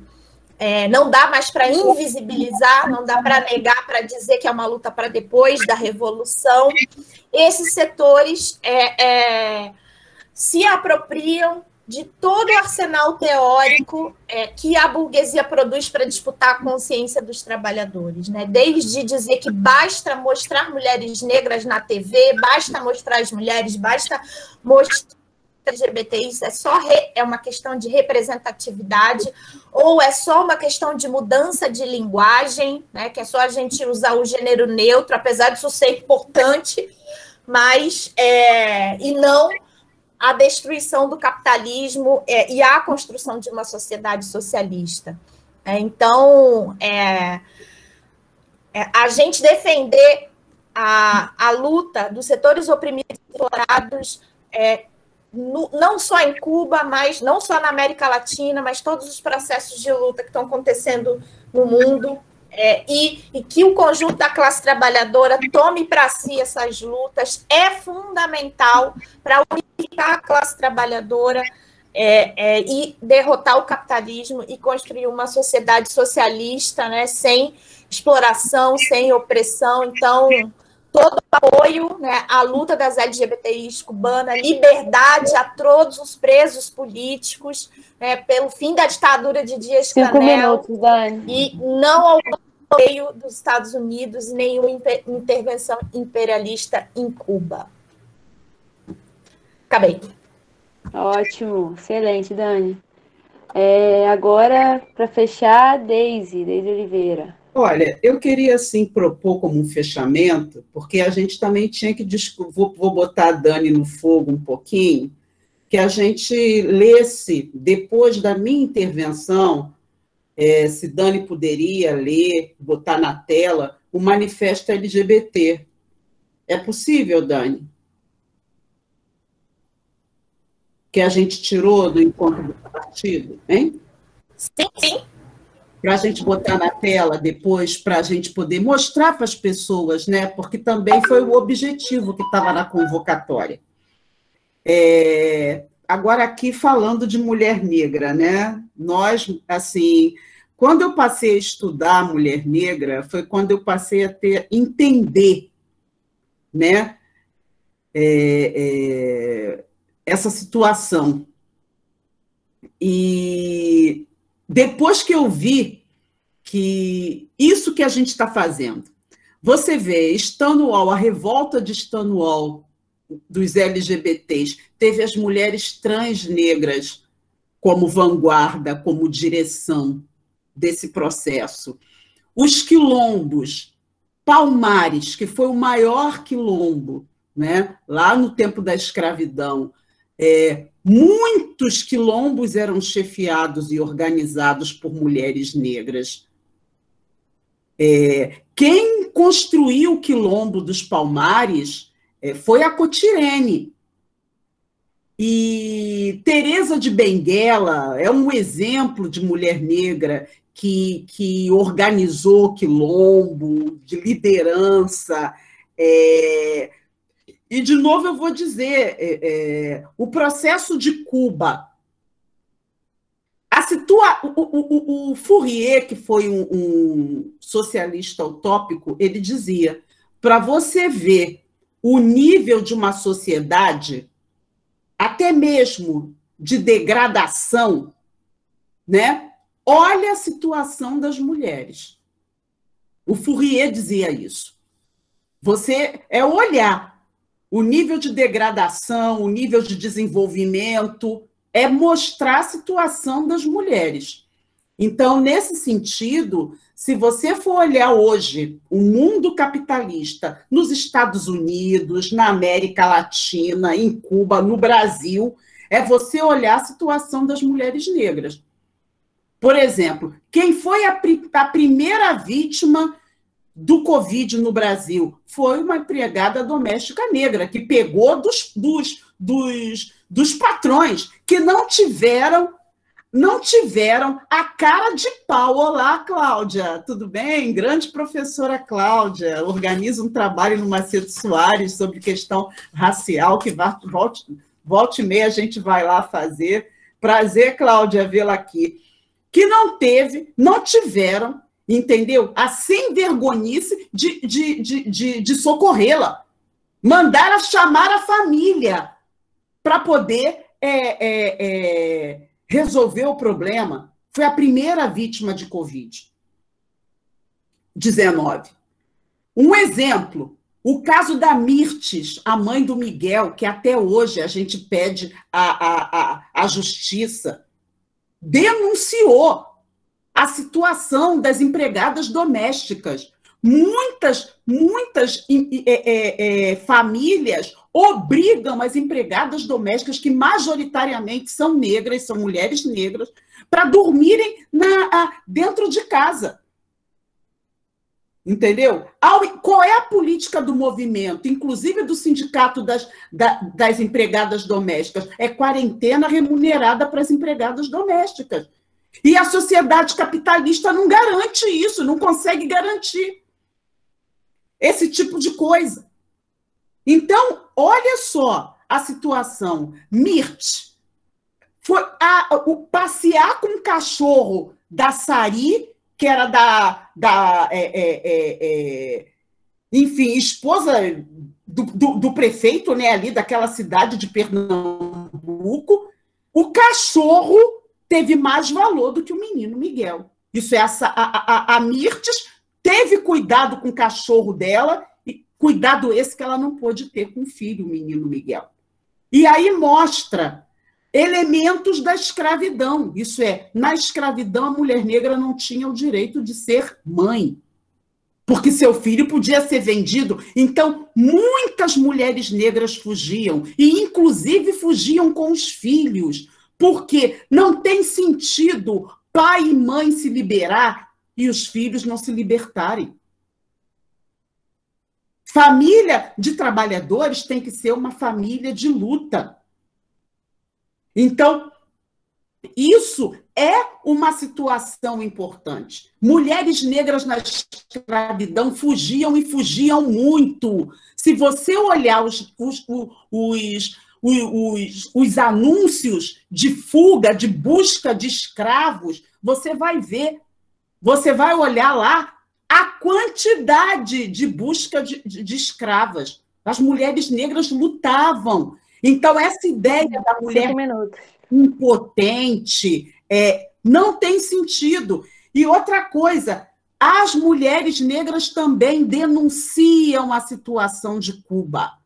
Speaker 3: não dá mais para invisibilizar, não dá para negar, para dizer que é uma luta para depois da revolução. Esses setores se apropriam de todo o arsenal teórico que a burguesia produz para disputar a consciência dos trabalhadores, né? Desde dizer que basta mostrar mulheres negras na TV, basta mostrar as mulheres, basta mostrar LGBTIs, é uma questão de representatividade, ou é só uma questão de mudança de linguagem, né? Que é só a gente usar o gênero neutro, apesar disso ser importante, mas e não a destruição do capitalismo e a construção de uma sociedade socialista. Então, a gente defender a luta dos setores oprimidos e explorados, não só em Cuba, mas não só na América Latina, mas todos os processos de luta que estão acontecendo no mundo, e que o conjunto da classe trabalhadora tome para si essas lutas, é fundamental para unificar a classe trabalhadora e derrotar o capitalismo e construir uma sociedade socialista, né, sem exploração, sem opressão. Então, todo o apoio, né, à luta das LGBTIs cubanas, liberdade a todos os presos políticos, pelo fim da ditadura de Díaz-Canel.
Speaker 2: 5 minutos, Dani.
Speaker 3: E não ao apoio dos Estados Unidos, nenhuma intervenção imperialista em Cuba. Acabei.
Speaker 2: Ótimo, excelente, Dani. Agora, para fechar, Deise Oliveira.
Speaker 4: Olha, eu queria, assim, propor como um fechamento, porque a gente também tinha que... Vou botar a Dani no fogo um pouquinho, que a gente lesse, depois da minha intervenção, se Dani poderia ler, botar na tela, o Manifesto LGBT. É possível, Dani? Que a gente tirou do encontro do partido, hein?
Speaker 3: Sim, sim.
Speaker 4: Para a gente botar na tela depois, para a gente poder mostrar para as pessoas, né? Porque também foi o objetivo que estava na convocatória. agora aqui falando de mulher negra, né? Nós, assim, quando eu passei a estudar mulher negra, foi quando eu passei a entender, né? Essa situação. E depois que eu vi que isso que a gente está fazendo, você vê Stonewall, a revolta de Stonewall dos LGBTs, teve as mulheres trans negras como vanguarda, como direção desse processo. Os quilombos, Palmares, que foi o maior quilombo, né, lá no tempo da escravidão, muitos quilombos eram chefiados e organizados por mulheres negras. Quem construiu o quilombo dos Palmares foi a Cotirene. E Teresa de Benguela é um exemplo de mulher negra que organizou quilombo, de liderança. E, de novo, eu vou dizer, o processo de Cuba. O Fourier, que foi um socialista utópico, ele dizia, para você ver o nível de uma sociedade, até mesmo de degradação, né? Olha a situação das mulheres. O Fourier dizia isso. Você olhar o nível de degradação, o nível de desenvolvimento, é mostrar a situação das mulheres. Então, nesse sentido, se você for olhar hoje o mundo capitalista nos Estados Unidos, na América Latina, em Cuba, no Brasil, é você olhar a situação das mulheres negras. Por exemplo, quem foi a primeira vítima do Covid no Brasil? Foi uma empregada doméstica negra, que pegou dos patrões, que não tiveram a cara de pau. Olá, Cláudia, tudo bem? Grande professora Cláudia, organiza um trabalho no Macedo Soares sobre questão racial, que volte e meia a gente vai lá fazer. Prazer, Cláudia, vê-la aqui. Que não tiveram, entendeu? A sem-vergonhice de socorrê-la. Mandaram chamar a família para poder resolver o problema. Foi a primeira vítima de Covid-19. Um exemplo, o caso da Mirtes, a mãe do Miguel, que até hoje a gente pede a justiça, denunciou a situação das empregadas domésticas. Muitas famílias obrigam as empregadas domésticas, que majoritariamente são negras, são mulheres negras, para dormirem dentro de casa. Entendeu? Qual é a política do movimento, inclusive do sindicato das empregadas domésticas? É quarentena remunerada para as empregadas domésticas. E a sociedade capitalista não garante isso, não consegue garantir esse tipo de coisa. Então, olha só a situação. Mirtes foi passear com o cachorro da Sari, que era enfim, esposa do prefeito, né, ali daquela cidade de Pernambuco. O cachorro teve mais valor do que o menino Miguel. Isso é a Mirtes teve cuidado com o cachorro dela, e cuidado esse que ela não pôde ter com o filho, o menino Miguel. E aí mostra elementos da escravidão. Isso é, na escravidão, a mulher negra não tinha o direito de ser mãe, porque seu filho podia ser vendido. Então, muitas mulheres negras fugiam, e inclusive fugiam com os filhos, porque não tem sentido pai e mãe se liberar e os filhos não se libertarem. Família de trabalhadores tem que ser uma família de luta. Então, isso é uma situação importante. Mulheres negras na escravidão fugiam e fugiam muito. Se você olhar os anúncios de fuga, de busca de escravos, você vai ver, você vai olhar lá a quantidade de busca de escravas. As mulheres negras lutavam. Então, essa ideia da mulher impotente não tem sentido. E outra coisa, as mulheres negras também denunciam a situação de Cuba.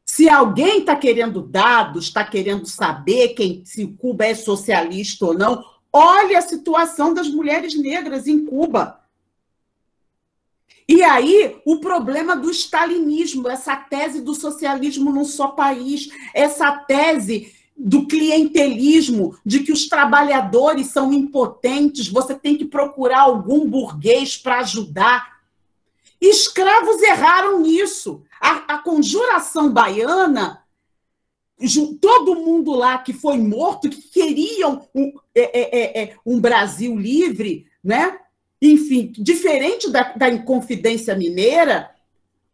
Speaker 4: Se alguém está querendo dados, está querendo saber se Cuba é socialista ou não, olhe a situação das mulheres negras em Cuba. E aí, o problema do stalinismo, essa tese do socialismo num só país, essa tese do clientelismo, de que os trabalhadores são impotentes, você tem que procurar algum burguês para ajudar. Escravos erraram nisso. A conjuração baiana, todo mundo lá que foi morto, que queriam um Brasil livre, né? Enfim, diferente da Inconfidência Mineira,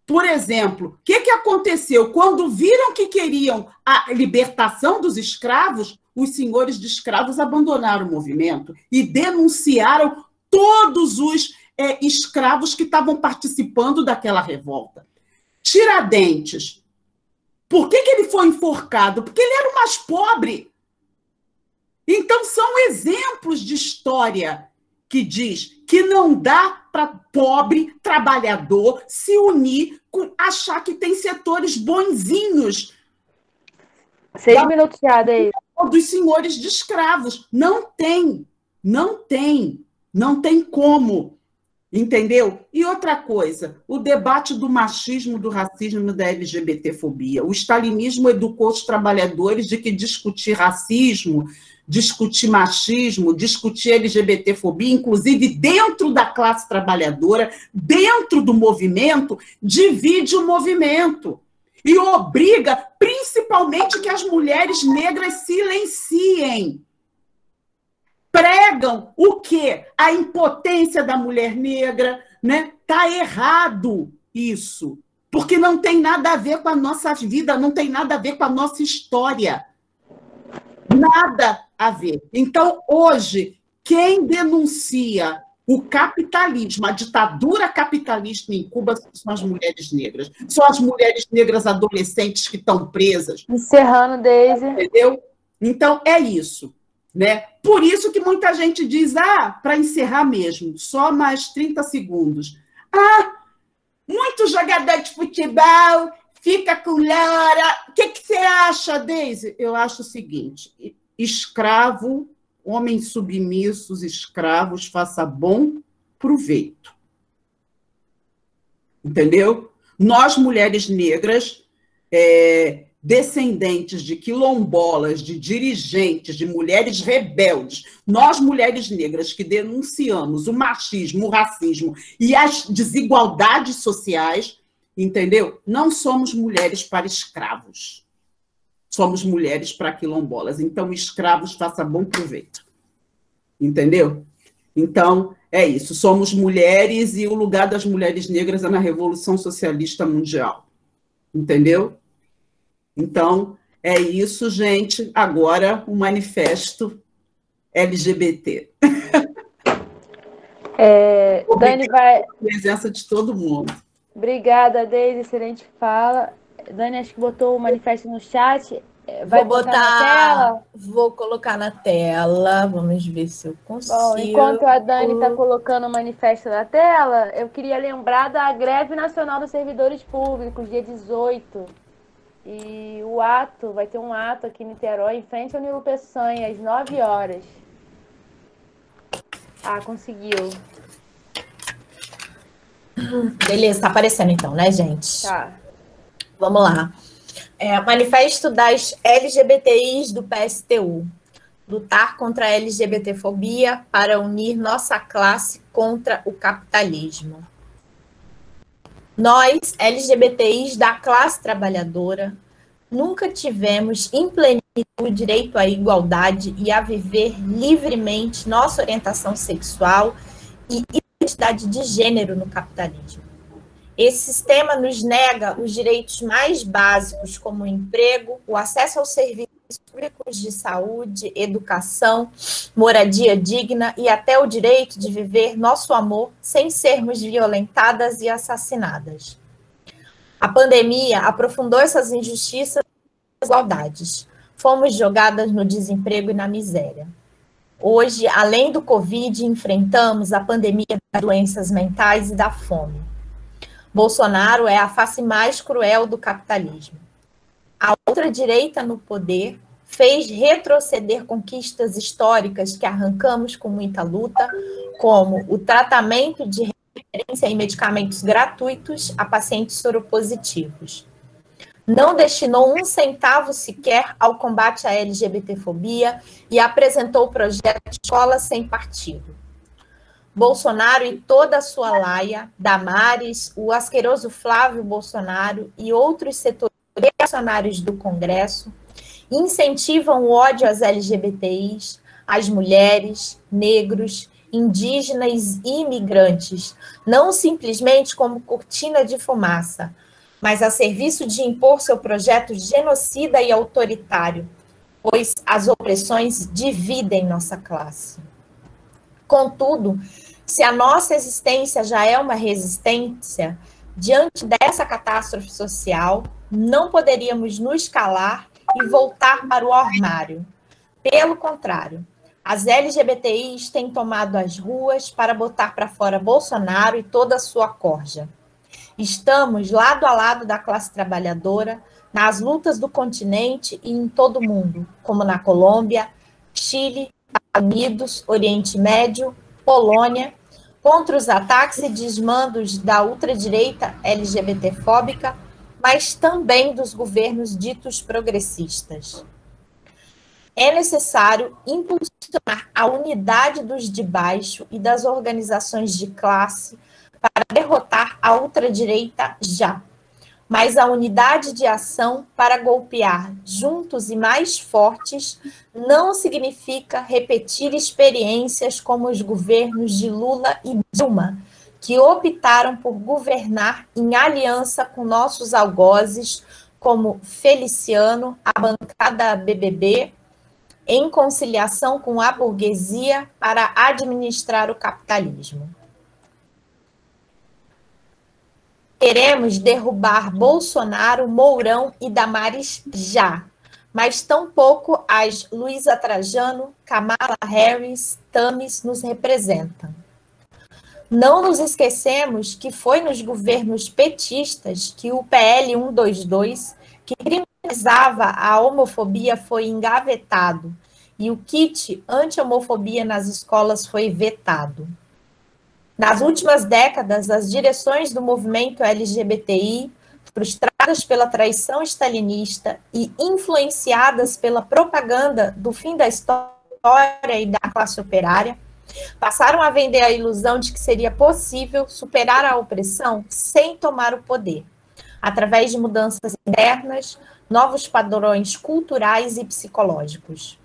Speaker 4: por exemplo, o que aconteceu? Quando viram que queriam a libertação dos escravos, os senhores de escravos abandonaram o movimento e denunciaram todos os escravos que estavam participando daquela revolta. Tiradentes, por que ele foi enforcado? Porque ele era o mais pobre. Então, são exemplos de história que diz que não dá para pobre trabalhador se unir com achar que tem setores bonzinhos.
Speaker 2: 6 minutos já, daí.
Speaker 4: Dos senhores de escravos. Não tem como. Entendeu? E outra coisa, o debate do machismo, do racismo, da LGBTfobia. O stalinismo educou os trabalhadores de que discutir racismo, discutir machismo, discutir LGBTfobia, inclusive dentro da classe trabalhadora, dentro do movimento, divide o movimento. E obriga, principalmente, que as mulheres negras silenciem. Pregam o quê? A impotência da mulher negra, né? Tá errado isso, porque não tem nada a ver com a nossa vida, não tem nada a ver com a nossa história. Nada a ver. Então, hoje, quem denuncia o capitalismo, a ditadura capitalista em Cuba, são as mulheres negras. São as mulheres negras adolescentes que estão presas.
Speaker 2: Encerrando, Deise.
Speaker 4: Entendeu? Então, é isso. Né? Por isso que muita gente diz, para encerrar mesmo, só mais 30 segundos. Muito jogador de futebol, fica com Lara. O que você acha, Deise? Eu acho o seguinte, escravo, homens submissos, escravos, faça bom proveito. Entendeu? Nós, mulheres negras, descendentes de quilombolas, de dirigentes, de mulheres rebeldes, nós, mulheres negras, que denunciamos o machismo, o racismo e as desigualdades sociais, entendeu? Não somos mulheres para escravos. Somos mulheres para quilombolas. Então, escravos, faça bom proveito. Entendeu? Então, é isso. Somos mulheres e o lugar das mulheres negras é na Revolução Socialista Mundial. Entendeu? Então, é isso, gente. Agora, o manifesto LGBT.
Speaker 2: Dani vai...
Speaker 4: Presença de todo mundo.
Speaker 2: Obrigada, Deise. Excelente fala. Dani, acho que botou o manifesto no chat. Vai botar na tela?
Speaker 3: Vou colocar na tela. Vamos ver se eu consigo.
Speaker 2: Bom, enquanto a Dani está colocando o manifesto na tela, eu queria lembrar da Greve Nacional dos Servidores Públicos, dia 18. E o ato, vai ter um ato aqui em Niterói, em frente ao Nilo Peçanha, às 9 horas. Conseguiu.
Speaker 3: Beleza, tá aparecendo então, né, gente?
Speaker 2: Tá.
Speaker 3: Vamos lá. Manifesto das LGBTIs do PSTU. Lutar contra a LGBTfobia para unir nossa classe contra o capitalismo. Nós, LGBTIs da classe trabalhadora, nunca tivemos em plenitude o direito à igualdade e a viver livremente nossa orientação sexual e identidade de gênero no capitalismo. Esse sistema nos nega os direitos mais básicos, como o emprego, o acesso aos serviços públicos de saúde, educação, moradia digna e até o direito de viver nosso amor sem sermos violentadas e assassinadas. A pandemia aprofundou essas injustiças e desigualdades. Fomos jogadas no desemprego e na miséria. Hoje, além do Covid, enfrentamos a pandemia das doenças mentais e da fome. Bolsonaro é a face mais cruel do capitalismo. A ultradireita no poder fez retroceder conquistas históricas que arrancamos com muita luta, como o tratamento de referência em medicamentos gratuitos a pacientes soropositivos. Não destinou 1 centavo sequer ao combate à LGBTfobia e apresentou o projeto Escola Sem Partido. Bolsonaro e toda a sua laia, Damares, o asqueroso Flávio Bolsonaro e outros setores reacionários do Congresso incentivam o ódio às LGBTIs, às mulheres, negros, indígenas e imigrantes, não simplesmente como cortina de fumaça, mas a serviço de impor seu projeto genocida e autoritário, pois as opressões dividem nossa classe. Contudo, se a nossa existência já é uma resistência, diante dessa catástrofe social, não poderíamos nos calar e voltar para o armário. Pelo contrário, as LGBTIs têm tomado as ruas para botar para fora Bolsonaro e toda a sua corja. Estamos lado a lado da classe trabalhadora, nas lutas do continente e em todo o mundo, como na Colômbia, Chile, Estados Unidos, Oriente Médio, Polônia, contra os ataques e desmandos da ultradireita LGBTfóbica, mas também dos governos ditos progressistas. É necessário impulsionar a unidade dos de baixo e das organizações de classe para derrotar a ultradireita já, mas a unidade de ação para golpear juntos e mais fortes não significa repetir experiências como os governos de Lula e Dilma, que optaram por governar em aliança com nossos algozes, como Feliciano, a bancada BBB, em conciliação com a burguesia para administrar o capitalismo. Queremos derrubar Bolsonaro, Mourão e Damares já, mas tampouco as Luísa Trajano, Kamala Harris, Tamis nos representam. Não nos esquecemos que foi nos governos petistas que o PL 122, que criminalizava a homofobia, foi engavetado e o kit anti-homofobia nas escolas foi vetado. Nas últimas décadas, as direções do movimento LGBTI, frustradas pela traição stalinista e influenciadas pela propaganda do fim da história e da classe operária, passaram a vender a ilusão de que seria possível superar a opressão sem tomar o poder, através de mudanças internas, novos padrões culturais e psicológicos.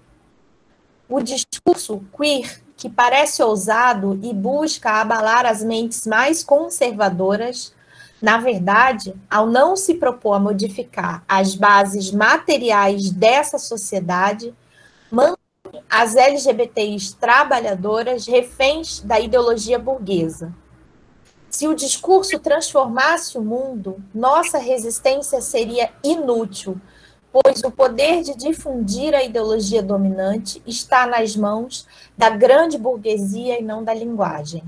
Speaker 3: O discurso queer, que parece ousado e busca abalar as mentes mais conservadoras, na verdade, ao não se propor a modificar as bases materiais dessa sociedade, mantém as LGBTIs trabalhadoras reféns da ideologia burguesa. Se o discurso transformasse o mundo, nossa resistência seria inútil, pois o poder de difundir a ideologia dominante está nas mãos da grande burguesia e não da linguagem.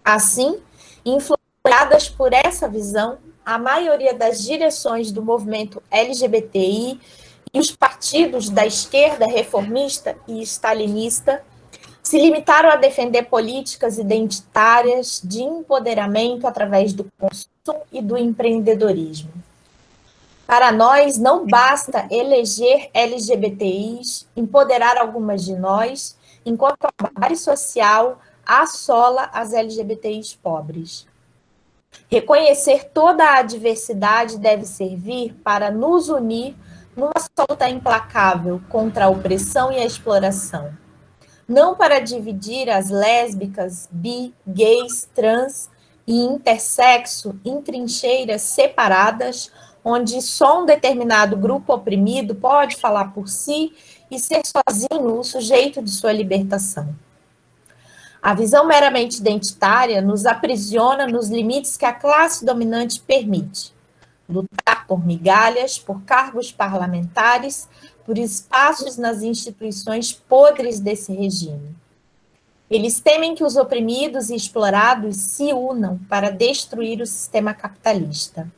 Speaker 3: Assim, influenciadas por essa visão, a maioria das direções do movimento LGBTI e os partidos da esquerda reformista e stalinista se limitaram a defender políticas identitárias de empoderamento através do consumo e do empreendedorismo. Para nós, não basta eleger LGBTIs, empoderar algumas de nós, enquanto a base social assola as LGBTIs pobres. Reconhecer toda a diversidade deve servir para nos unir numa luta implacável contra a opressão e a exploração. Não para dividir as lésbicas, bi, gays, trans e intersexo em trincheiras separadas, onde só um determinado grupo oprimido pode falar por si e ser sozinho o sujeito de sua libertação. A visão meramente identitária nos aprisiona nos limites que a classe dominante permite. Lutar por migalhas, por cargos parlamentares, por espaços nas instituições podres desse regime. Eles temem que os oprimidos e explorados se unam para destruir o sistema capitalista.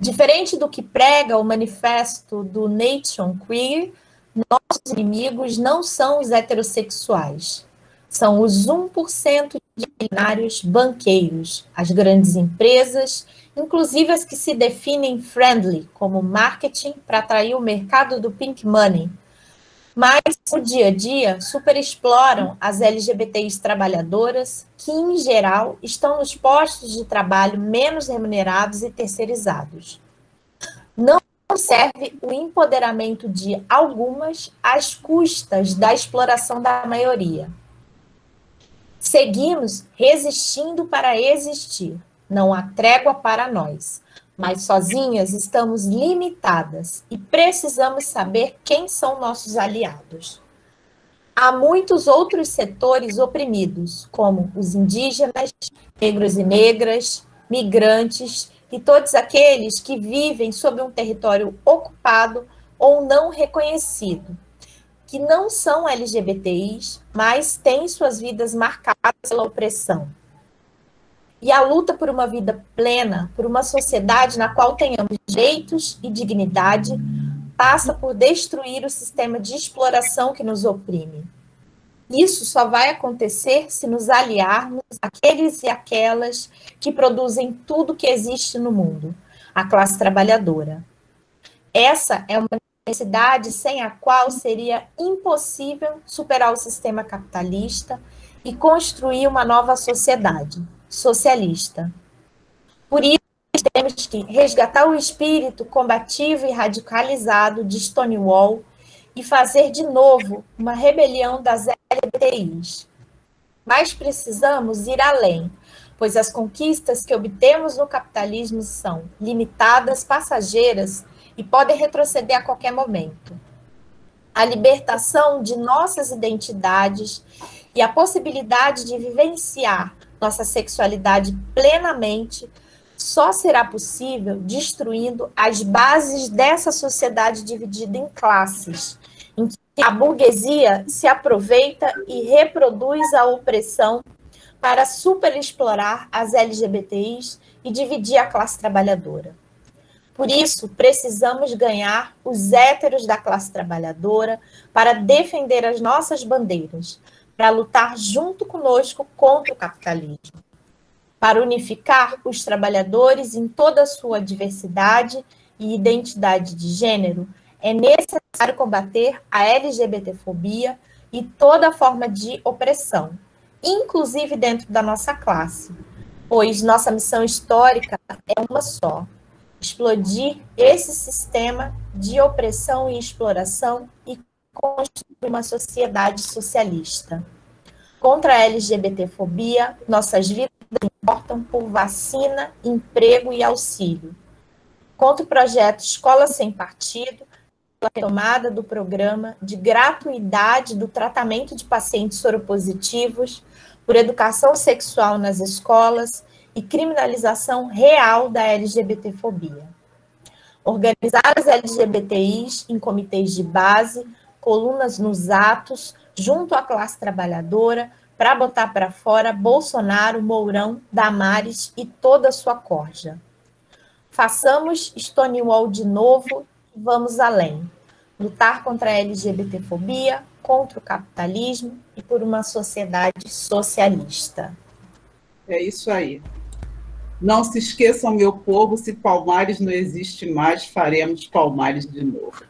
Speaker 3: Diferente do que prega o manifesto do Nation Queer, nossos inimigos não são os heterossexuais. São os 1% de milionários banqueiros, as grandes empresas, inclusive as que se definem friendly, como marketing para atrair o mercado do pink money, mas no dia a dia superexploram as LGBTs trabalhadoras, que em geral estão nos postos de trabalho menos remunerados e terceirizados. Não serve o empoderamento de algumas às custas da exploração da maioria. Seguimos resistindo para existir. Não há trégua para nós, mas sozinhas estamos limitadas e precisamos saber quem são nossos aliados. Há muitos outros setores oprimidos, como os indígenas, negros e negras, migrantes e todos aqueles que vivem sob um território ocupado ou não reconhecido, que não são LGBTIs, mas têm suas vidas marcadas pela opressão. E a luta por uma vida plena, por uma sociedade na qual tenhamos direitos e dignidade, passa por destruir o sistema de exploração que nos oprime. Isso só vai acontecer se nos aliarmos àqueles e aquelas que produzem tudo que existe no mundo, a classe trabalhadora. Essa é uma necessidade sem a qual seria impossível superar o sistema capitalista e construir uma nova sociedade socialista. Por isso, temos que resgatar o espírito combativo e radicalizado de Stonewall e fazer de novo uma rebelião das LGBTIs. Mas precisamos ir além, pois as conquistas que obtemos no capitalismo são limitadas, passageiras e podem retroceder a qualquer momento. A libertação de nossas identidades e a possibilidade de vivenciar nossa sexualidade plenamente só será possível destruindo as bases dessa sociedade dividida em classes, em que a burguesia se aproveita e reproduz a opressão para superexplorar as LGBTIs e dividir a classe trabalhadora. Por isso, precisamos ganhar os héteros da classe trabalhadora para defender as nossas bandeiras, para lutar junto conosco contra o capitalismo. Para unificar os trabalhadores em toda a sua diversidade e identidade de gênero, é necessário combater a LGBTfobia e toda forma de opressão, inclusive dentro da nossa classe, pois nossa missão histórica é uma só: explodir esse sistema de opressão e exploração e construir uma sociedade socialista. Contra a LGBTfobia, nossas vidas importam por vacina, emprego e auxílio. Contra o projeto Escola Sem Partido, pela retomada do programa de gratuidade do tratamento de pacientes soropositivos, por educação sexual nas escolas e criminalização real da LGBTfobia. Organizar as LGBTIs em comitês de base, colunas nos atos, junto à classe trabalhadora, para botar para fora Bolsonaro, Mourão, Damares e toda a sua corja. Façamos Stonewall de novo e vamos além. Lutar contra a LGBTfobia, contra o capitalismo e por uma sociedade socialista.
Speaker 4: É isso aí. Não se esqueçam, meu povo, se Palmares não existe mais, faremos Palmares de novo.